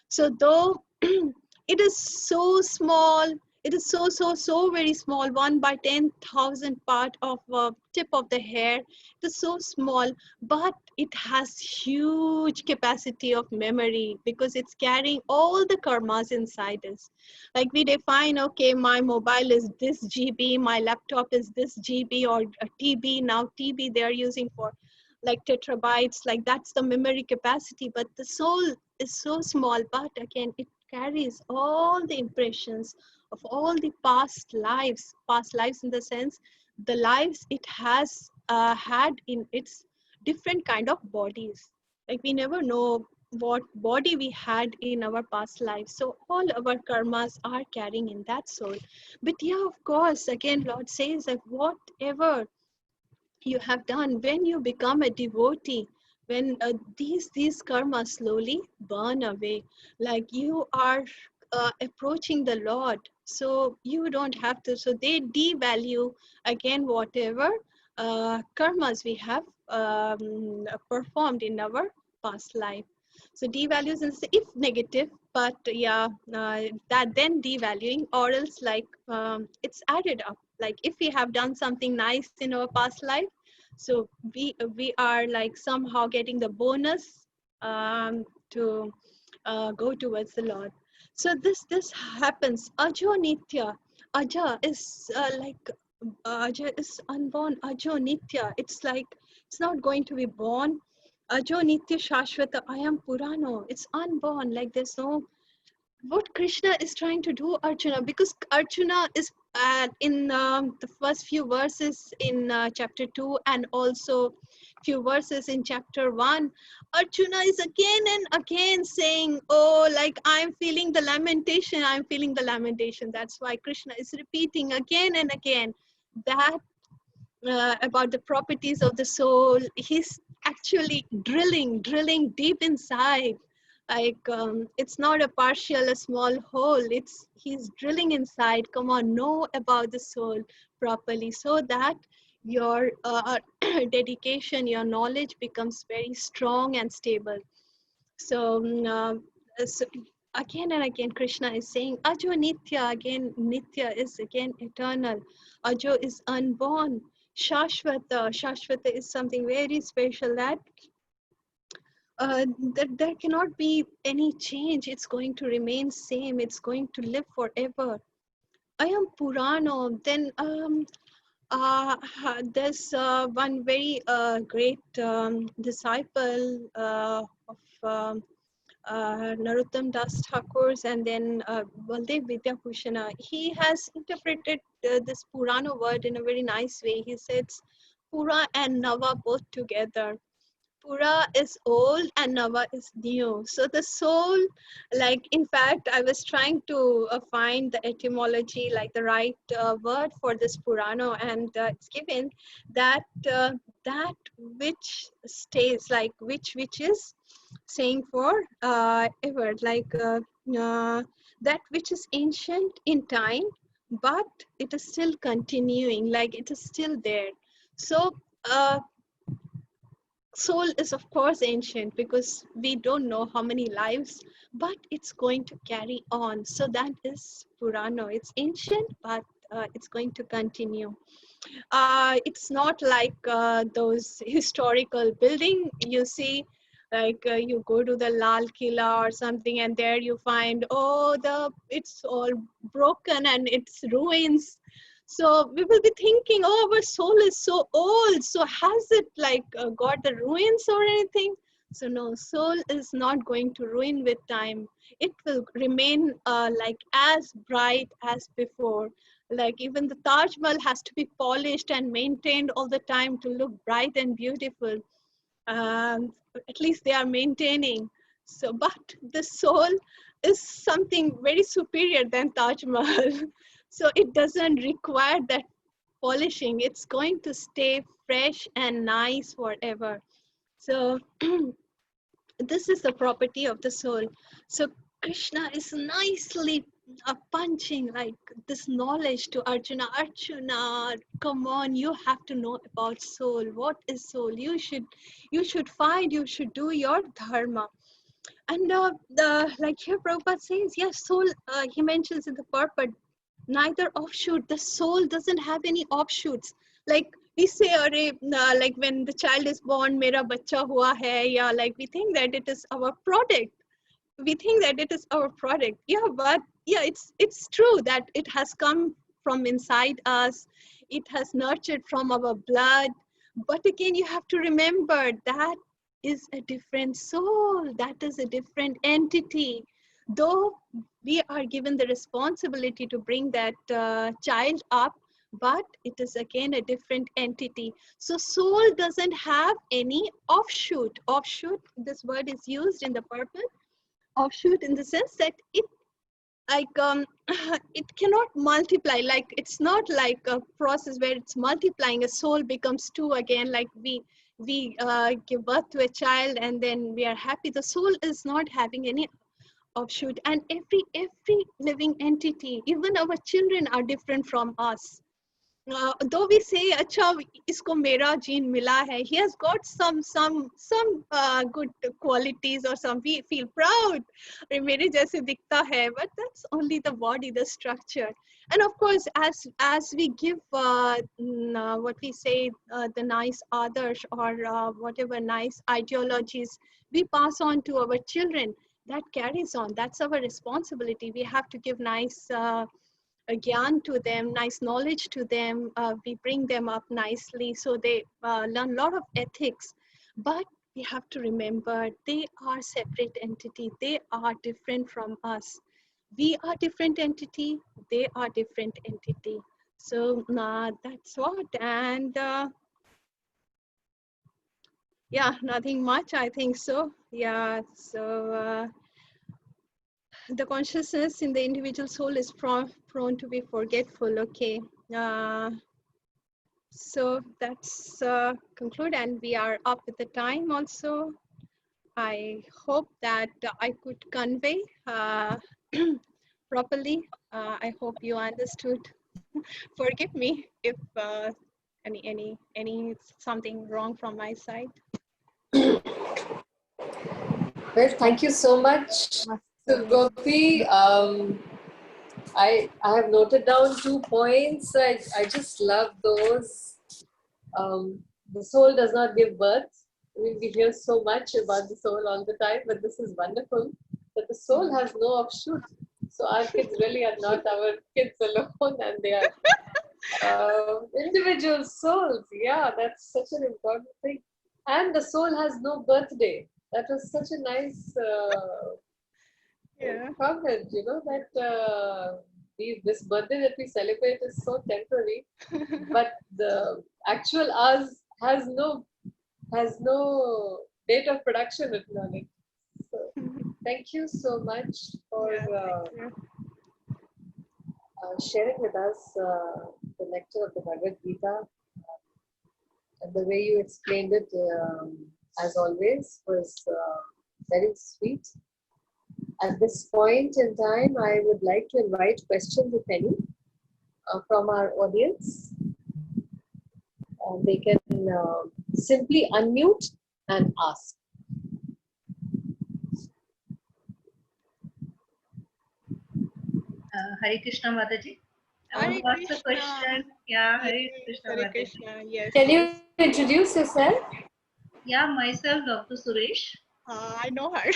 So though it is so small, it is so very small, 1/10,000 part of tip of the hair. It is so small, but it has huge capacity of memory because it's carrying all the karmas inside us. Like we define, okay, my mobile is this GB, my laptop is this GB or a TB. Now TB they are using for like tetrabytes, like that's the memory capacity, but the soul is so small, but again, it carries all the impressions of all the past lives in the sense, the lives it has had in its different kind of bodies. Like we never know what body we had in our past lives. So all our karmas are carrying in that soul. But yeah, of course, again, Lord says that whatever you have done when you become a devotee, when these karmas slowly burn away, like you are approaching the Lord, so you don't have to, so they devalue again whatever karmas we have performed in our past life. So devalues is if negative, but yeah, that then devaluing, or else like it's added up. Like if we have done something nice in our past life, so we are like somehow getting the bonus to go towards the Lord. So this happens. Ajo nitya. Aja is Aja is unborn. Ajo nitya. It's like it's not going to be born. Ajo nitya shashvata. I am purano. It's unborn. Like there's no, what Krishna is trying to do, Arjuna, because Arjuna is in the first few verses in chapter 2 and also few verses in chapter 1, Arjuna is again and again saying, oh, like I'm feeling the lamentation, I'm feeling the lamentation. That's why Krishna is repeating again and again that about the properties of the soul. He's actually drilling deep inside, like it's not a partial, a small hole, it's he's drilling inside. Come on, know about the soul properly, so that your dedication, your knowledge becomes very strong and stable. So, so again and again Krishna is saying Ajo nitya. Again, nitya is again eternal. Ajo is unborn. Shashvata is something very special, that that there cannot be any change. It's going to remain same. It's going to live forever. I am Purano. Then there's one very great disciple of Narottam Das Thakur's, and then Baldev Vidyabhushana. He has interpreted this Purana word in a very nice way. He says, Pura and Nava both together. Pura is old and Nava is new. So the soul, like in fact, I was trying to find the etymology, like the right word for this Purana, and it's given that that which stays, like which is saying for ever, like that which is ancient in time, but it is still continuing, like it is still there. So soul is of course ancient because we don't know how many lives, but it's going to carry on. So that is Purano. It's ancient, but it's going to continue. It's not like those historical building you see, like you go to the Lal Killa or something, and there you find, oh, it's all broken and it's ruins. So we will be thinking, oh, our soul is so old, so has it like got the ruins or anything? So no, soul is not going to ruin with time. It will remain like as bright as before. Like even the Taj Mahal has to be polished and maintained all the time to look bright and beautiful. At least they are maintaining. So, but the soul is something very superior than Taj Mahal. So it doesn't require that polishing. It's going to stay fresh and nice forever. So this is the property of the soul. So Krishna is nicely punching like this knowledge to Arjuna. Arjuna, come on, you have to know about soul. What is soul? You should find, you should do your dharma. And the like here Prabhupada says, yes, soul, he mentions in the purport, neither offshoot. The soul doesn't have any offshoots. Like we say, like when the child is born, mera bacha hua hai, yeah, like we think that it is our product. We think that it is our product. Yeah, but yeah, it's true that it has come from inside us. It has nurtured from our blood. But again, you have to remember that is a different soul, that is a different entity. Though we are given the responsibility to bring that child up, but it is again a different entity. So soul doesn't have any offshoot. Offshoot, this word is used in the purpose. Offshoot in the sense that it like it cannot multiply, like it's not like a process where it's multiplying, a soul becomes two again, like we give birth to a child and then we are happy. The soul is not having any offshoot, and every living entity, even our children, are different from us. Though we say acha isko mera gene mila hai, he has got some good qualities, or some we feel proud अरे मेरे जैसे दिखता है, but that's only the body, the structure. And of course, as we give what we say, the nice others, or whatever nice ideologies we pass on to our children, that carries on. That's our responsibility. We have to give nice gyan to them, nice knowledge to them. We bring them up nicely so they learn a lot of ethics. But we have to remember they are separate entity. They are different from us. We are different entity. They are different entity. So that's what. And yeah, nothing much, I think so. Yeah, so the consciousness in the individual soul is prone to be forgetful. Okay. So that's conclude, and we are up with the time also. I hope that I could convey properly. I hope you understood. Forgive me if any something wrong from my side. Well, thank you so much, Gopi. I have noted down 2 points. I just love those. The soul does not give birth. I mean, we hear so much about the soul all the time, but this is wonderful that the soul has no offshoot. So our kids really are not our kids alone, and they are individual souls. Yeah, that's such an important thing. And the soul has no birthday. That was such a nice comment, you know, that this birthday that we celebrate is so temporary, but the actual ours has no date of production written on it. So thank you so much for sharing with us the nectar of the Bhagwad Gita. And the way you explained it, as always, was very sweet. At this point in time, I would like to invite questions, if any, from our audience. They can simply unmute and ask. Hare Krishna Mataji. I want to ask a question. Yeah, Hare Krishna Mataji. Yes. Can you introduce yourself? Yeah, myself, Dr. Suresh. I know her.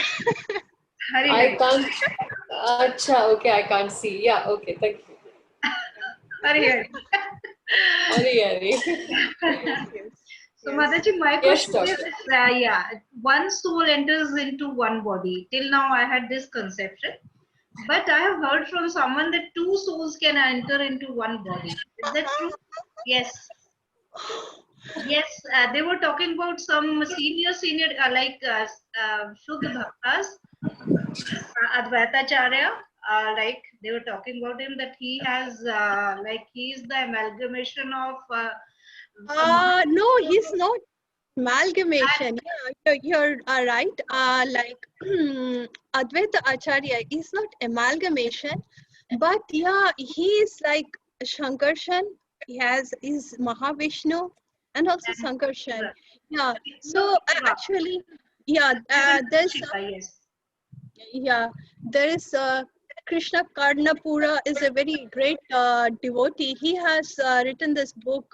Hare I can't. Acha, okay, I can't see. Yeah, okay, thank you. Hare. Hare. Yes. So, Mataji, my question Yes, is, one soul enters into one body. Till now, I had this conception. But I have heard from someone that two souls can enter into one body. Is that true? Yes. Yes, they were talking about some senior, like Shuddha Bhaktas, Advaitacharya. Like they were talking about him that he has, like he is the amalgamation of. No, he's not amalgamation. Yeah, you're right. Like Advaita Acharya is not amalgamation, but yeah, he is like Shankarshan. He is Mahavishnu and also Sankarshan. Yeah. So actually, yeah, there's there is Krishna Karnapura is a very great devotee. He has written this book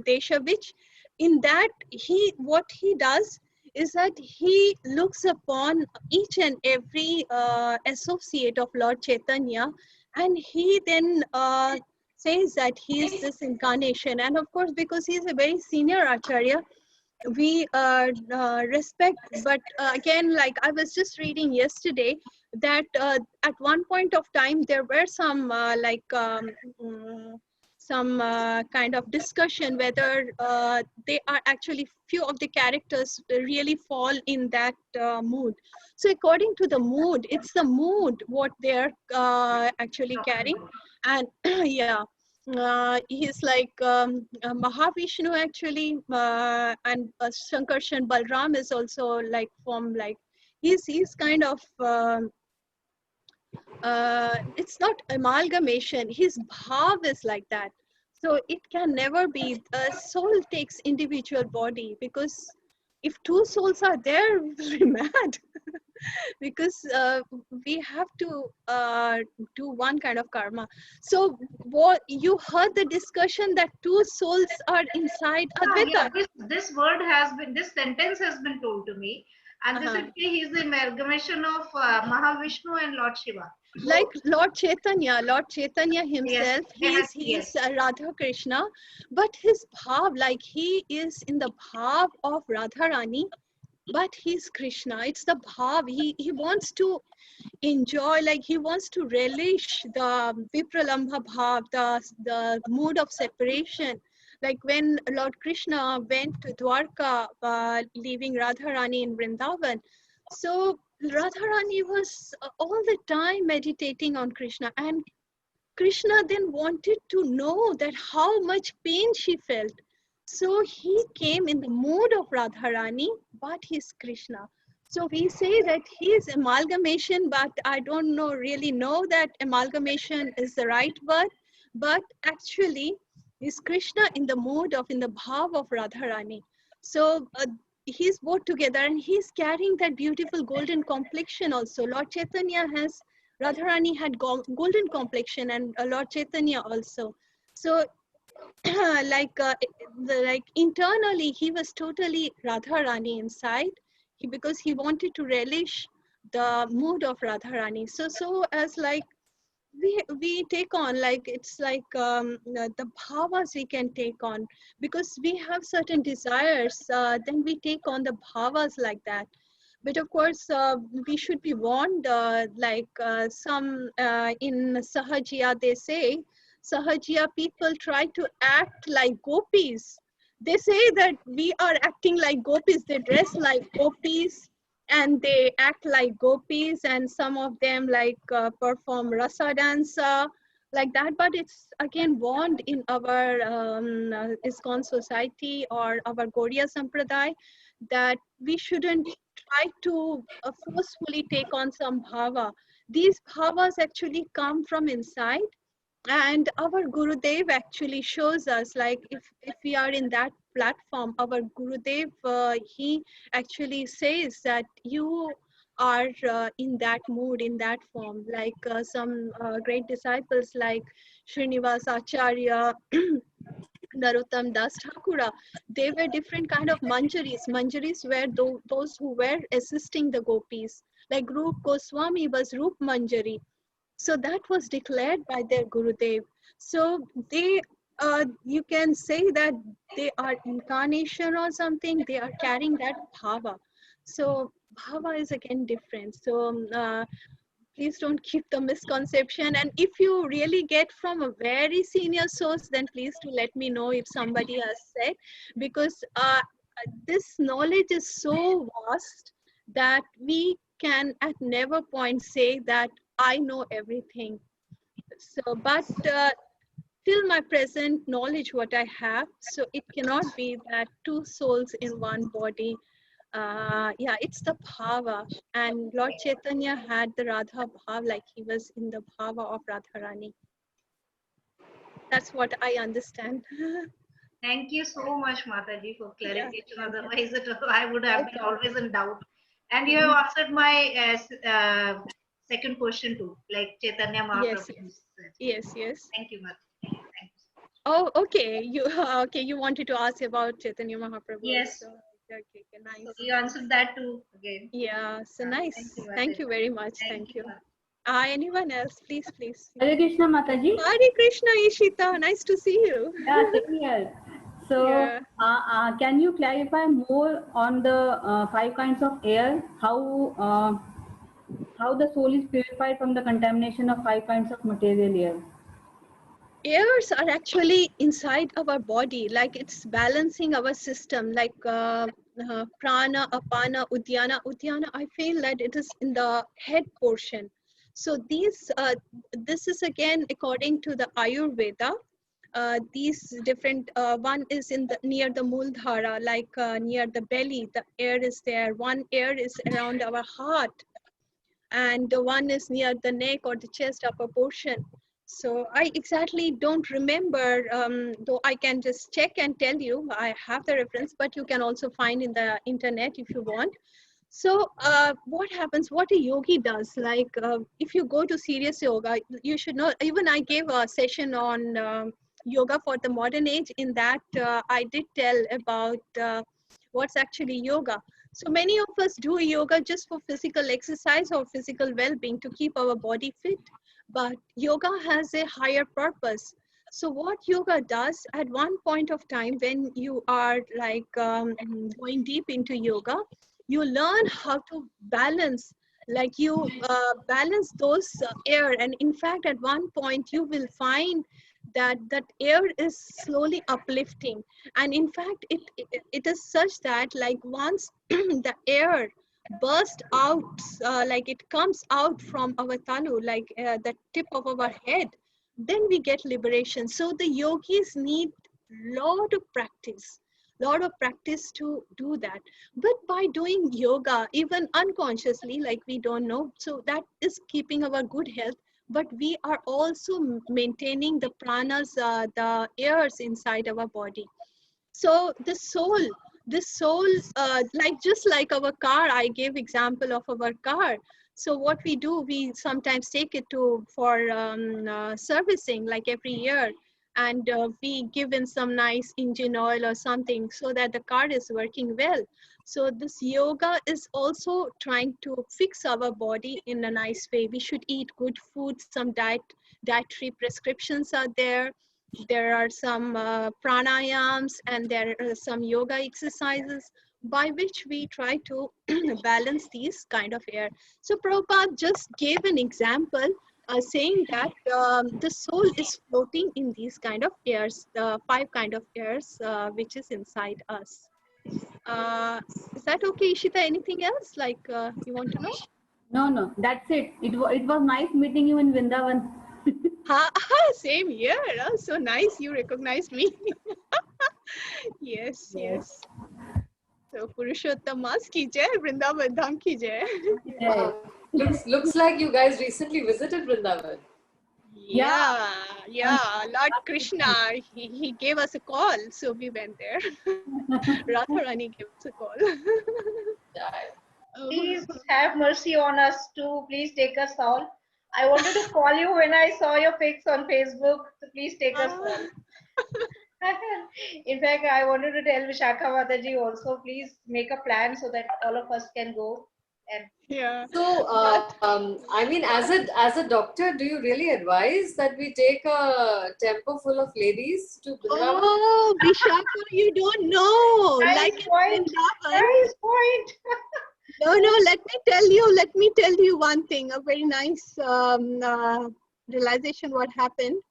Desha, which in that what he does is that he looks upon each and every associate of Lord Chaitanya, and he then says that he is this incarnation. And of course, because he is a very senior acharya, we respect. But again, like I was just reading yesterday, that at one point of time there were some some kind of discussion whether they are actually, few of the characters really fall in that mood. So according to the mood, it's the mood what they're actually Talking carrying. about. And yeah, he's like Mahavishnu actually, and Shankarshan Balram is also like from like, he's kind of it's not amalgamation, his bhav is like that. So it can never be, a soul takes individual body, because if two souls are there, we will be mad. Because we have to do one kind of karma. So what you heard the discussion that two souls are inside Yeah, Advaita. this word has been, this sentence has been told to me, and this Uh-huh. is he is the amalgamation of Mahavishnu and Lord Shiva. Like So Lord Chaitanya yes, himself, yes, he's yes. Radha Krishna, but his bhav, like he is in the bhav of Radharani, but he's Krishna. It's the bhav. He wants to enjoy, like he wants to relish the Vipralambha bhav, the mood of separation. Like when Lord Krishna went to Dwarka, leaving Radharani in Vrindavan. So Radharani was all the time meditating on Krishna, and Krishna then wanted to know that how much pain she felt. So he came in the mood of Radharani, but he's Krishna. So we say that he is amalgamation, but I don't really know that amalgamation is the right word. But actually, is Krishna in the mood of, in the bhav of Radharani. So he's both together, and he's carrying that beautiful golden complexion also. Lord Chaitanya has, Radharani had golden complexion, and Lord Chaitanya also. So like internally he was totally Radharani inside, because he wanted to relish the mood of Radharani. So as like we take on, like it's like the bhavas we can take on, because we have certain desires, then we take on the bhavas like that. But of course, we should be warned, some in Sahajiya, they say, Sahajiya people try to act like gopis. They say that we are acting like gopis. They dress like gopis and they act like gopis, and some of them like perform rasa dance like that. But it's again warned in our ISKCON society or our Gaudiya Sampradaya, that we shouldn't try to forcefully take on some bhava. These bhavas actually come from inside, and our Gurudev actually shows us, like if we are in that platform, our Gurudev, he actually says that you are in that mood, in that form. Like some great disciples like Srinivas Acharya, Narottam Das Thakura, they were different kind of manjaris. Manjaris were those who were assisting the gopis. Like Rup Goswami was Rup Manjari. So that was declared by their Gurudev. So they, you can say that they are incarnation or something. They are carrying that bhava. So bhava is again different. So please don't keep the misconception. And if you really get from a very senior source, then please do let me know if somebody has said, because this knowledge is so vast that we can at never point say that I know everything. So, but till my present knowledge, what I have, so it cannot be that two souls in one body. Yeah, it's the bhava. And Lord Chaitanya had the Radha bhav, like he was in the bhava of Radharani. That's what I understand. Thank you so much, Mataji, for Yeah, clarification. thank you. Otherwise, I would have been Welcome. always in doubt. And you have Mhm. answered my second question too, like Chaitanya Yes, Mahaprabhu yes, said. yes, yes. Thank you, Mataji. Thank you. Oh, okay. You okay? You wanted to ask about Chaitanya Mahaprabhu Yes, also. Okay, okay, so nice, you nice. answered that too again. Yeah, so Thank you, nice. Thank Mataji. you very much. Thank Thank you, you. Mataji. Anyone else? Please, please. Hare Krishna Mataji. Hare Krishna, Ishita. Nice to see you. Yeah, same here. So, Yeah. can you clarify more on the 5 kinds of air? How the soul is purified from the contamination of 5 kinds of material air? Airs are actually inside our body, like it's balancing our system, like prana, apana, uddiyana. Uddiyana, I feel that it is in the head portion. So this is again according to the Ayurveda. These different, one is in the near the Muladhara, like near the belly, the air is there. One air is around our heart, and the one is near the neck or the chest upper portion. So I exactly don't remember, though I can just check and tell you. I have the reference, but you can also find in the internet if you want. So what happens, what a yogi does, like if you go to serious yoga, you should know, even I gave a session on yoga for the modern age. In that, I did tell about what's actually yoga. So many of us do yoga just for physical exercise or physical well-being to keep our body fit. But yoga has a higher purpose. So what yoga does at one point of time, when you are like going deep into yoga, you learn how to balance, like you balance those air. And in fact, at one point you will find that that air is slowly uplifting. And in fact, it is such that like once the air burst out, like it comes out from our talu, like the tip of our head, then we get liberation. So the yogis need lot of practice to do that. But by doing yoga, even unconsciously, like we don't know, so that is keeping our good health. But we are also maintaining the pranas, the airs inside our body. So this soul, like just like our car, I gave example of our car. So what we do, we sometimes take it to for servicing, like every year, and we give in some nice engine oil or something so that the car is working well. So this yoga is also trying to fix our body in a nice way. We should eat good food. Some dietary prescriptions are there. There are some pranayams, and there are some yoga exercises by which we try to balance these kind of air. So Prabhupada just gave an example saying that the soul is floating in these kind of airs, the 5 kind of airs which is inside us. Is that okay, Ishita? Anything else like you want to know? No, that's it. It was nice meeting you in Vrindavan. Same here. So nice you recognized me. Yes, yes. So Purushottam Mas ki jai, Vrindavan Dham ki jai. Yes. Looks like you guys recently visited Vrindavan. Yeah, Lord Krishna, he gave us a call, so we went there. Radharani gave us a call. Please have mercy on us too. Please take us all. I wanted to call you when I saw your pics on Facebook. So please take us all. In fact, I wanted to tell Vishakha Mataji also, please make a plan so that all of us can go. And Yeah. So, I mean, as a doctor, do you really advise that we take a tempo full of ladies to Vrindavan? Oh, Vishakha, you don't know. nice Like in point. Vrindavan. Nice point. No, let me tell you one thing. A very nice realization what happened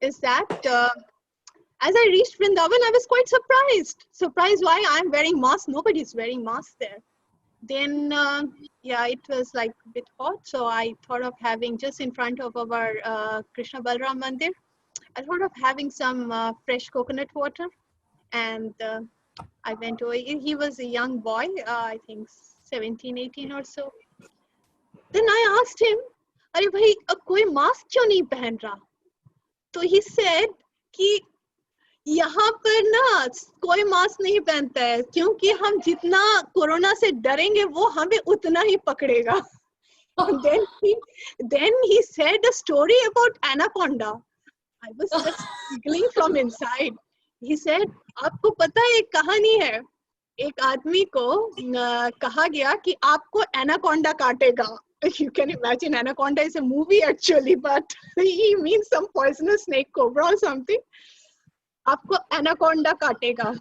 is that as I reached Vrindavan, I was quite surprised. Surprised why I'm wearing mask. Nobody's wearing mask there. Then, yeah, it was like a bit hot. So I thought of having just in front of our Krishna Balram Mandir, I thought of having some fresh coconut water. And I went over. He was a young boy, I think 17, 18 or so. Then I asked him, अरे भाई कोई mask क्यों नहीं पहन रहा? तो he said कि यहाँ पर ना कोई मास्क नहीं पहनता है क्योंकि हम जितना कोरोना से डरेंगे वो हमें उतना ही पकड़ेगा. Then he said a story about anaconda. I was just giggling from inside. He said, आपको पता है एक कहानी है. एक आदमी को कहा गया कि आपको एनाकोंडा काटेगा. You can imagine anaconda is a movie actually, but he means some poisonous snake, cobra or something. आपको एनाकोंडा काटेगा,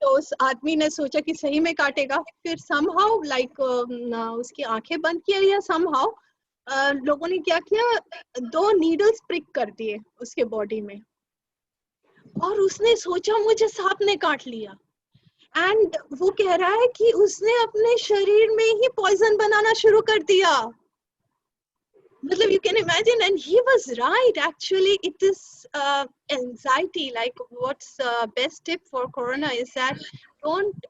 तो उस आदमी ने सोचा कि सही में काटेगा, फिर somehow like उसकी आंखें बंद किया या somehow लोगों ने क्या किया, 2 needles prick कर दिए उसके बॉडी में, और उसने सोचा मुझे सांप ने काट लिया, एंड वो कह रहा है कि उसने अपने शरीर में ही पॉइजन बनाना शुरू कर दिया. मतलब you can imagine, and he was right actually. It is anxiety. Like what's best tip for corona is that don't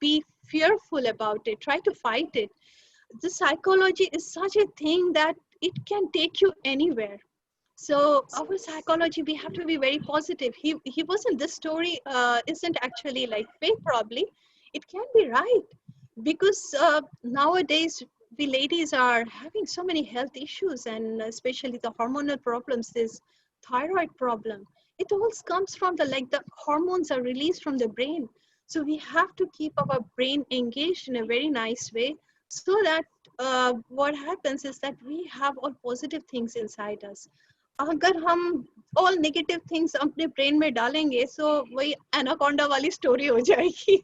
be fearful about it, try to fight it. The psychology is such a thing that it can take you anywhere. So our psychology, we have to be very positive. He wasn't, this story isn't actually like fake, probably it can be right, because nowadays we ladies are having so many health issues, and especially the hormonal problems, this thyroid problem, it all comes from the, like, the hormones are released from the brain. So we have to keep our brain engaged in a very nice way, so that what happens is that we have all positive things inside us. अगर हम all negative things अपने brain में डालेंगे, so वही anaconda वाली story हो जाएगी.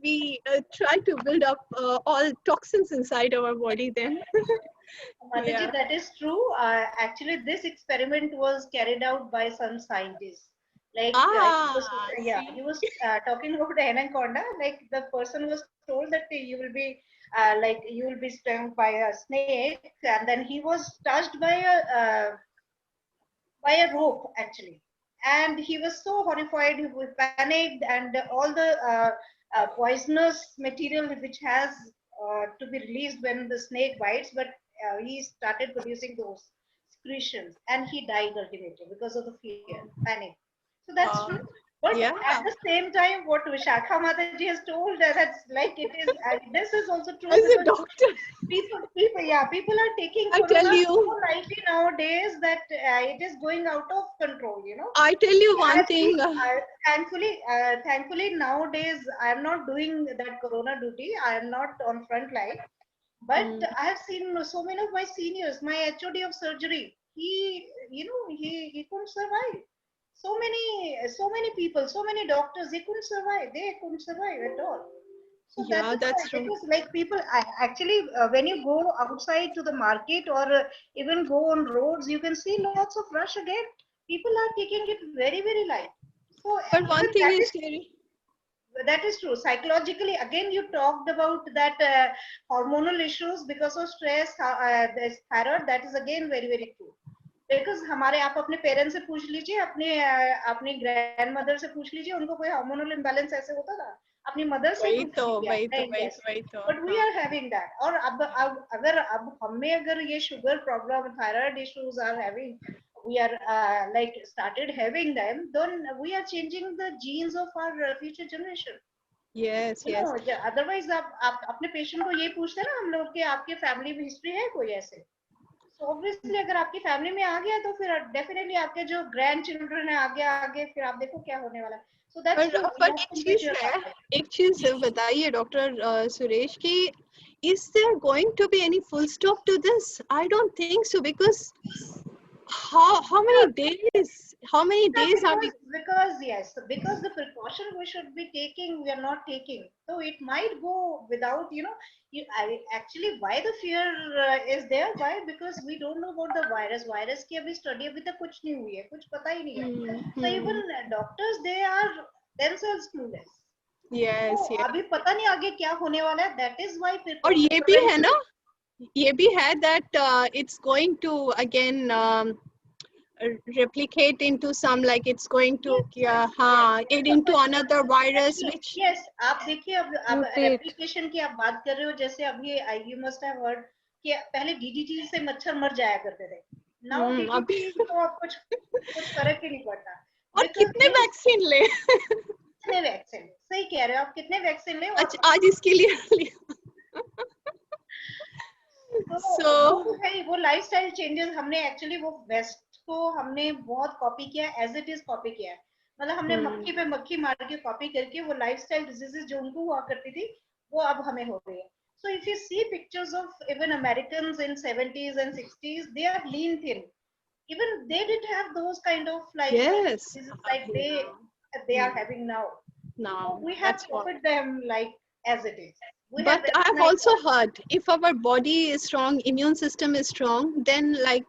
We try to build up all toxins inside our body then. Mataji, Yeah. that is true. Actually, this experiment was carried out by some scientists. Like, See. he was talking about anaconda. Like, the person was told that you will be, you will be stung by a snake, and then he was touched by a rope actually, and he was so horrified, he was panicked, and all the poisonous material which has to be released when the snake bites, but he started producing those secretions, and he died ultimately because of the fear, panic. So that's true. But Yeah. at the same time, what Vishakha Mataji has told, that's like it is. This is also true As a because doctor, people are taking I tell corona you, so lightly nowadays that it is going out of control. I tell you one Actually, thing. thankfully nowadays I am not doing that corona duty. I am not on front line, but I have seen so many of my seniors. My HOD of surgery, he couldn't survive. So many people, so many doctors, they couldn't survive. They couldn't survive at all. So that Yeah, is that's why, true. because like people, actually, when you go outside to the market or even go on roads, you can see lots of rush again. People are taking it very, very light. So But even one thing is scary. that is true. Psychologically, again, you talked about that hormonal issues because of stress, this thyroid. That is again very, very true. Because हमारे, आप अपने parents से पूछ लीजिए, अपनी grand mother से पूछ लीजिए, उनको कोई हार्मोनल इम्बैलेंस ऐसे होता था, अपनी मदर से पूछ लीजिए, but we are having that. और अब अगर अब हमें अगर ये sugar problem, thyroid issues are having, we are started having them, then we are changing the genes of our future generation. Yes, yes. Otherwise आप अपने पेशेंट को ये पूछते हैं ना हम लोग कि आपके फैमिली में हिस्ट्री है कोई ऐसे, तो ऑब्वियसली अगर आपकी फैमिली में आ गया तो फिर डेफिनेटली आपके जो ग्रैंड चिल्ड्रन है आगे आगे फिर आप देखो क्या होने वाला है. So that's true. पर एक चीज बताइए डॉक्टर सुरेश की, is there going to be any full stop to this? I don't think so, because how many days are we? Because the precaution we should be taking, we are not taking, so it might go without, actually why the fear is there, why? Because we don't know about the virus की अभी study अभी तक कुछ नहीं हुई है, कुछ पता ही नहीं है. So even doctors, they are themselves clueless. Yes, yes. अभी पता नहीं आगे क्या होने वाला है. That is why और ये भी है ना, ये भी है that it's going to again replicate into some, like it's going to into another virus which. Yes, आप देखिए अब replication की आप बात कर रहे हो, जैसे अभी you must have heard कि पहले DDT से मच्छर मर जाया करते थे. Now DDT तो आप कुछ फर्क ही नहीं पड़ता. और कितने वैक्सीन ले? कितने वैक्सीन, सही कह रहे हो आप, कितने वैक्सीन ले? आज इसके लिए वो लाइफस्टाइल चेंजेस हमने एक्चुअली वो वेस्ट को हमने बहुत कॉपी किया, एज इट इज कॉपी किया है. मतलब हमने मक्खी पे मक्खी मार के कॉपी करके वो लाइफस्टाइल डिजीजेस जो उनको हुआ करती थी वो अब हमें हो रही है. So if you see pictures of even Americans in 70s and 60s, they are lean thin. Even they did have those kind of lifestyle Yes. diseases like they are having now. So Now we have that's what. covered them like as it is. We have But I've recognized also heard if our body is strong, immune system is strong, then like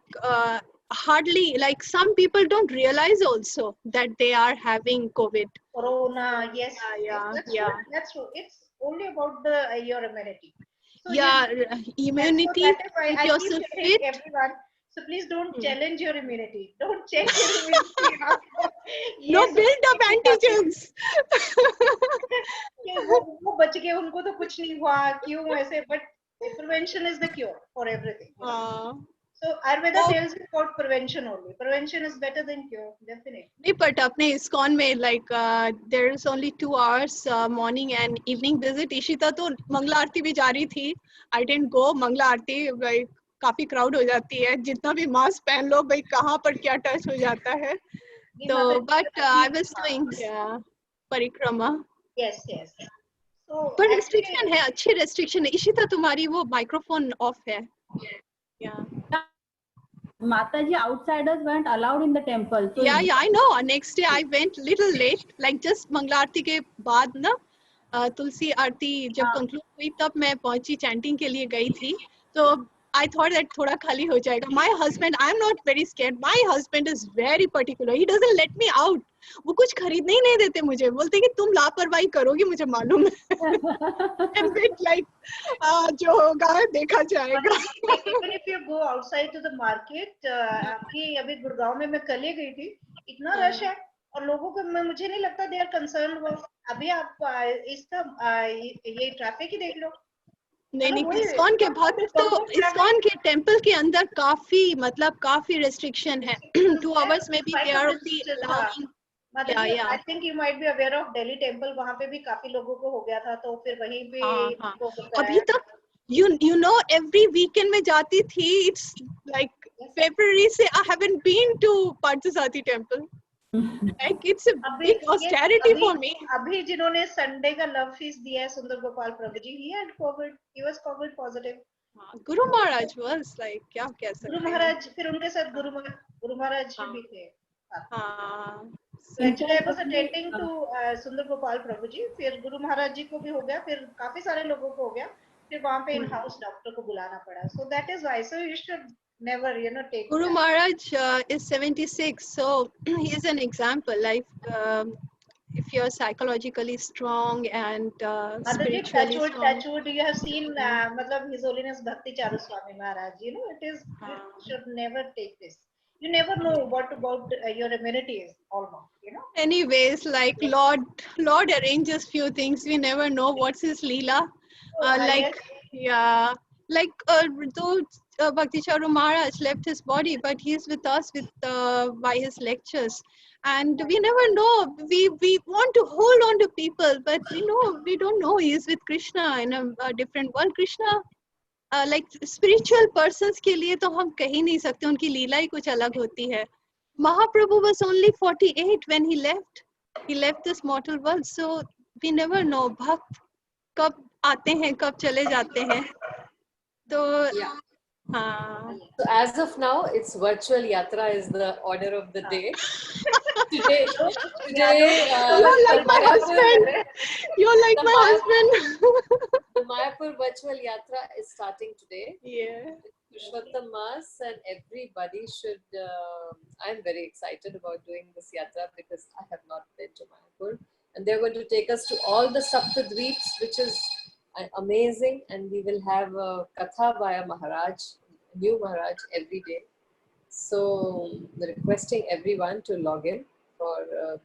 hardly like some people don't realize also that they are having COVID. corona. Yes, yes, Yeah, that's true. yeah, That's true. It's only about the your immunity. So you yeah. yes, so Immunity, that is why keep I keep yourself telling fit. everyone. So please don't Hmm. challenge your immunity. Don't check your immunity. No, Yes, build up immunity काफी antigens. कि वो बच गए उनको तो कुछ नहीं हुआ क्यों ऐसे but prevention is the cure for everything. You know? uh, So Ayurveda oh, tells you about prevention only. Prevention is better than cure, definitely. नहीं but अपने इस्कॉन में like there is only 2 hours morning and evening visit. Ishita तो मंगला आरती भी जा रही थी. I didn't go. Mangla Aarti like काफी crowd हो जाती है. जितना भी मास्क पहन लो भाई कहाँ पर क्या टच हो जाता है. नहीं, तो वहाँ पे but I was हाँ, doing परिक्रमा. yes, yes. So पर actually, restriction है, अच्छी restriction है. इशिता तुम्हारी वो microphone off है. Yeah. Mataji, outsiders weren't allowed in the temple. So Yeah, I know. Next day I went little late, like just Mangla आरती के बाद ना तुलसी आरती जब कंक्लूड हुई तब मैं पहुंची चैंटिंग के लिए गई थी तो I thought that थोड़ा खाली हो जाएगा. My husband, I'm not very scared. My husband is very particular. He doesn't let me out. वो कुछ खरीदने ही नहीं देते मुझे. बोलते कि तुम लापरवाही करोगी मुझे मालूम है. I'm bit like जो होगा देखा जाएगा. like even if you go outside to the market, आपकी अभी गुड़गांव में मैं कल ही गई थी, इतना रश है और लोगों को मुझे नहीं लगता they are concerned about अभी आप इसका ये ट्रैफिक ही देख लो. नहीं मतलब नहीं वही इस्कॉन के भक्त तो बम्पर इस्कॉन ट्रैफिक. के टेम्पल के अंदर काफी रेस्ट्रिक्शन है. 2 hours में भी दे आर ओनली अलाउइंग. या माताजी, या I think you might be aware of Delhi temple. वहाँ पे भी काफी लोगों को हो गया था, तो फिर वहीं पे हाँ वो अभी कराया. तक you know every weekend में जाती थी. It's like February से I haven't been to Parthasati temple. Like it's a अभी big ये austerity for me. अभी जिन्होंने संडे का लव फीस्ट दिया है सुंदर गोपाल प्रभु जी, he had COVID, he was COVID positive. Guru Maharaj was like क्या कह गुरु सकते हैं. महाराज फिर उनके साथ गुरु महाराज हाँ. भी थे. हाँ. So actually I was attending to सुंदर गोपाल प्रभु जी, फिर गुरु महाराज जी को भी हो गया, फिर काफी सारे लोगों को हो गया, फिर वहाँ पे इन हाउस डॉक्टर को बुलाना पड़ा. So that is why. So you should never take Guru that. Maharaj is 76, so he is an example. Like if you're psychologically strong and Mataji, spiritually strong. touch wood, you have seen matlab His Holiness Bhakti Charu Swami Maharaj. You should never take this. You never know what about your immunity is almost. Anyways, like Lord arranges few things. We never know what's his leela. Yes. Yeah, like though Bhakti Charu Maharaj left his body, but he's with us by his lectures. And we never know. We want to hold on to people, but we don't know he's with Krishna in a different world. Krishna, like spiritual persons के लिए तो हम कह ही नहीं सकते. उनकी लीला ही कुछ अलग होती है. Mahaprabhu was only 48 when he left. He left this mortal world, so we never know. भक्त कब आते हैं कब चले जाते हैं. तो Yeah. हाँ. So as of now, it's virtual yatra is the order of the day. Today, You're like my husband. You're like my husband. the Mayapur virtual yatra is starting today. Yeah. Purushottam Mas, and everybody should. I'm very excited about doing this yatra because I have not been to Mayapur, and they're going to take us to all the Saptadweeps, which is amazing, and we will have a katha by a Maharaj, new Maharaj every day. So requesting everyone to log in for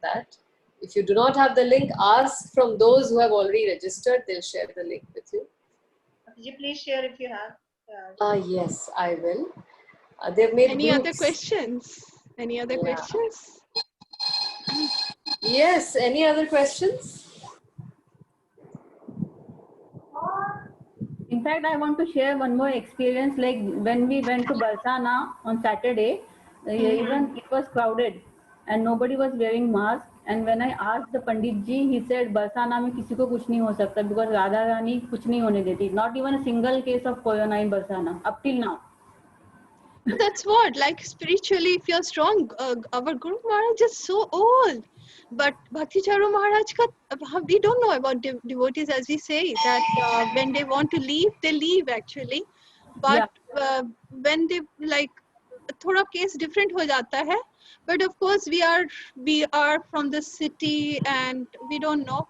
that. If you do not have the link, ask from those who have already registered. They'll share the link with you. Could you please share if you have? Yes, I will. They've made Any groups. other questions? Any other questions? Yes, any other questions? In fact, I want to share one more experience. Like when we went to Barsana on Saturday, even it was crowded and nobody was wearing mask. And when I asked the Pandit ji, he said Barsana में किसी को कुछ नहीं हो सकता because Radha Rani कुछ नहीं होने देती. Not even a single case of corona in Barsana up till now. That's what, like spiritually, if you're strong, our Guru Maharaj is so old. But Bhakti Charu Maharaj, we don't know about devotees, as we say, that when they want to leave, they leave actually. But when they like, thoda case different ho jata hai. But of course, we are from the city and we don't know.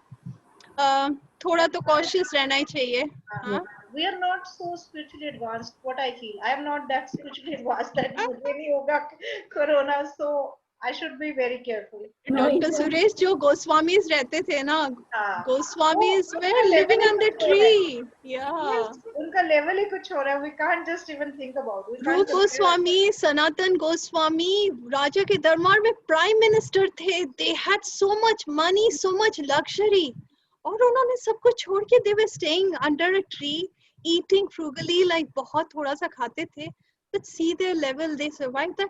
थोड़ा तो cautious रहना ही चाहिए. हाँ? We are not so spiritually advanced. What I feel, I am not that spiritually advanced that मुझे नहीं होगा corona, so I should be very careful. Dr. Suresh, जो Goswamis रहते थे ना, Goswamis वो were living on the tree. Yeah. उनका level ही कुछ हो रहा है. We can't just even think about. Rup Goswami, Sanatan Goswami, Raja के दरबार में prime minister थे. They had so much money, so much luxury. और उन्होंने सब कुछ छोड़ के they were staying under a tree, eating frugally, like बहुत थोड़ा सा खाते थे. But see their level, they survived that.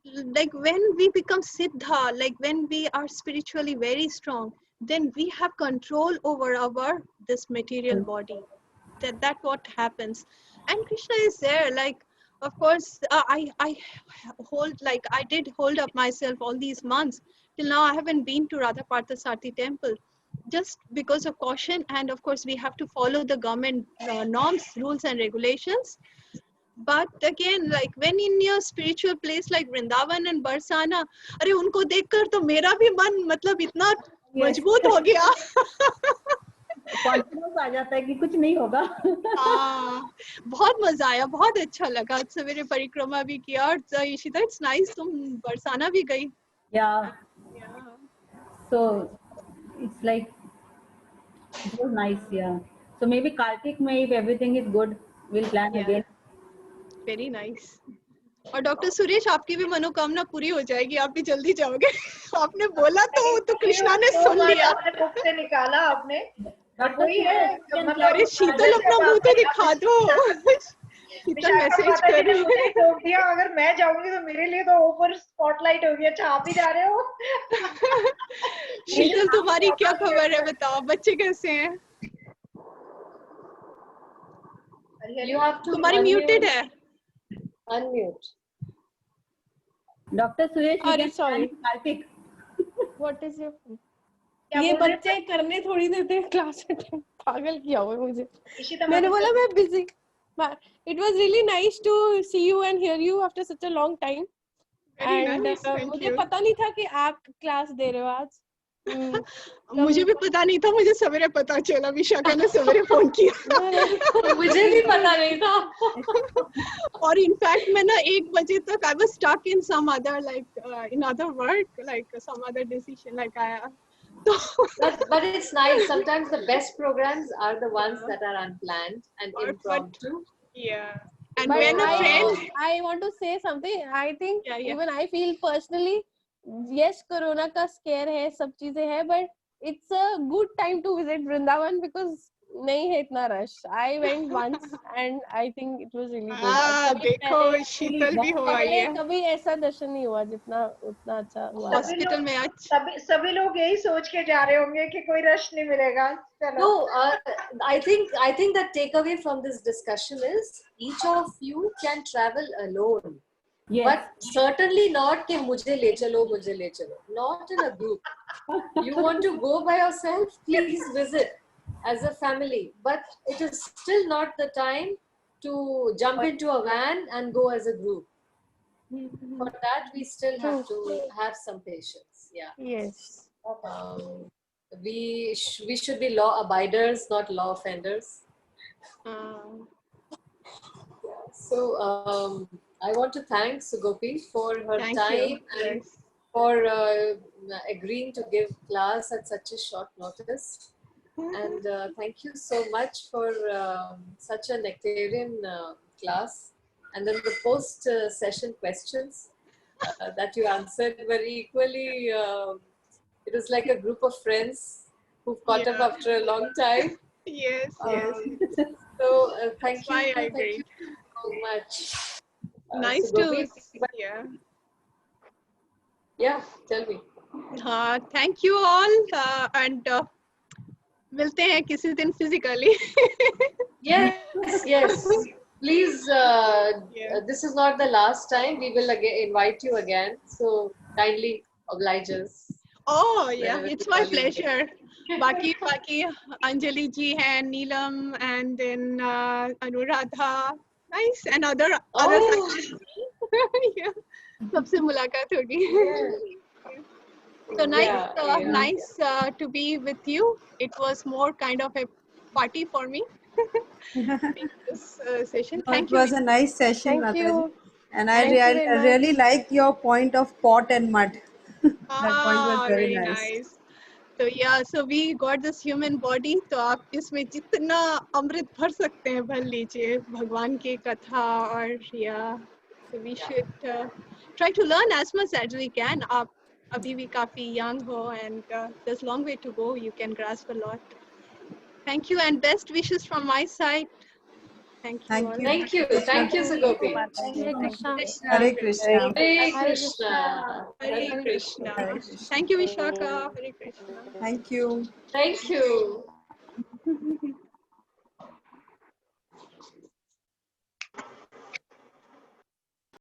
Like when we become siddha, like when we are spiritually very strong, then we have control over our this material body. That what happens. And Krishna is there, like of course I hold, like I did hold up myself all these months. Till now I haven't been to Radha Parthasarthi temple, just because of caution, and of course we have to follow the government norms, rules and regulations. But again, like when in your spiritual place like Vrindavan and Barsana, अरे उनको देखकर तो मेरा भी मन मतलब इतना मजबूत हो गया. कॉन्फिडेंस आ जाता है कि कुछ नहीं होगा. हाँ, बहुत मजा आया, बहुत अच्छा लगा. सवेरे परिक्रमा भी किया. और इशिता, इट्स नाइस, तुम बरसाना भी गई. Yeah. So it's like it was nice. Yeah. So maybe Kartik May, if everything is good, we'll plan again. Very nice. और डॉक्टर सुरेश, आपकी भी मनोकामना पूरी हो जाएगी, आप भी जल्दी जाओगे. आपने बोला तो कृष्णा ने सुन लिया. आपने बुक से निकाला आपने. वही है, अरे शीतल अपना मुंह तो दिखा दो. शीतल मैसेज कर रही है. टोक दिया, अगर मैं जाऊंगी तो मेरे लिए तो ऊपर स्पॉटलाइट होगी. अच्छा आप ही जा रहे हो. शीतल, तुम्हारी क्या खबर है, बताओ, बच्चे कैसे हैं? तुम्हारी म्यूटेड है. Unmute. Dr. Suresh, Sorry, sorry. Kartik. What is your? क्या ये बोल रहे बच्चे करने थोड़ी देते हैं क्लास अटेंड. पागल किया हुआ है मुझे. इशिता, मैंने बोला मैं busy. It was really nice to see you and hear you after such a long time. Very And nice, thank मुझे you. पता नहीं था कि आप क्लास दे रहे हो आज. मुझे भी पता नहीं था, मुझे सवेरे पता चला. विशाखा ने सवेरे फोन किया. मुझे भी पता नहीं था. और इनफैक्ट मैं ना 1 बजे तक I was stuck in some other in other work, like some other decision, like But it's nice. Sometimes the best programs are the ones that are unplanned and impromptu. Yeah. And But when a friend, I want to say something. I think Yeah. even I feel personally, yes, Corona का scare है, सब चीजें हैं, but it's a good time to visit Vrindavan because नहीं है इतना rush. I went once and I think it was really good. देखो शीतल भी हो आई पहले है. कभी ऐसा दर्शन नहीं हुआ जितना उतना अच्छा हुआ. हॉस्पिटल में आज सभी लोग यही सोच के जा रहे होंगे कि कोई रश नहीं मिलेगा. चलो. No, I think the takeaway from this discussion is each of you can travel alone. Yes. But certainly not कि मुझे ले चलो, मुझे ले चलो. Not in a group. You want to go by yourself, please visit as a family. But it is still not the time to jump into a van and go as a group. For that, we still have to have some patience. Yeah. Yes. We should be law abiders, not law offenders. So I want to thank Sugopi for her Thank time you. and Yes. for agreeing to give class at such a short notice. And thank you so much for such a nectarian class. And then the post-session questions that you answered were equally, it was like a group of friends who've caught up after a long time. Yes, yes. So thank you. why I Thank agree. you so much. Nice Sugopi. to, yeah. Yeah, tell me. Thank you all, and मिलते हैं किसी दिन physically. Yes, yes. Please, Yeah. this is not the last time. We will again invite you again. So kindly oblige us Oh yeah, whenever we it's my call you. pleasure. Baki Anjali ji and Neelam, and then Anuradha. Nice, and other Oh, faculty. Yeah, सबसे मुलाकात होगी. yeah, So nice, yeah, yeah. nice to be with you. It was more kind of a party for me. This session. No, it Thank you. was a nice session, Thank Mataji. you. And I Thank you very really much. like your point of pot and mud. That point was very Very nice. nice. So yeah, so we got this human body. तो आप इसमें जितना अमृत भर सकते हैं भर लीजिए भगवान की कथा और yeah. So we should try to learn as much as we can. आप अभी भी काफी young हो and there's long way to go. You can grasp a lot. Thank you and best wishes from my side. Thank you Thank all. you. Thank you. Krishna. Thank you, Sugopi. Hare Krishna. Hare Krishna. Hare Hare Krishna. Krishna. Hare Krishna. Hare Krishna. Thank you, Vishaka. Hare Krishna. Thank you. Thank you.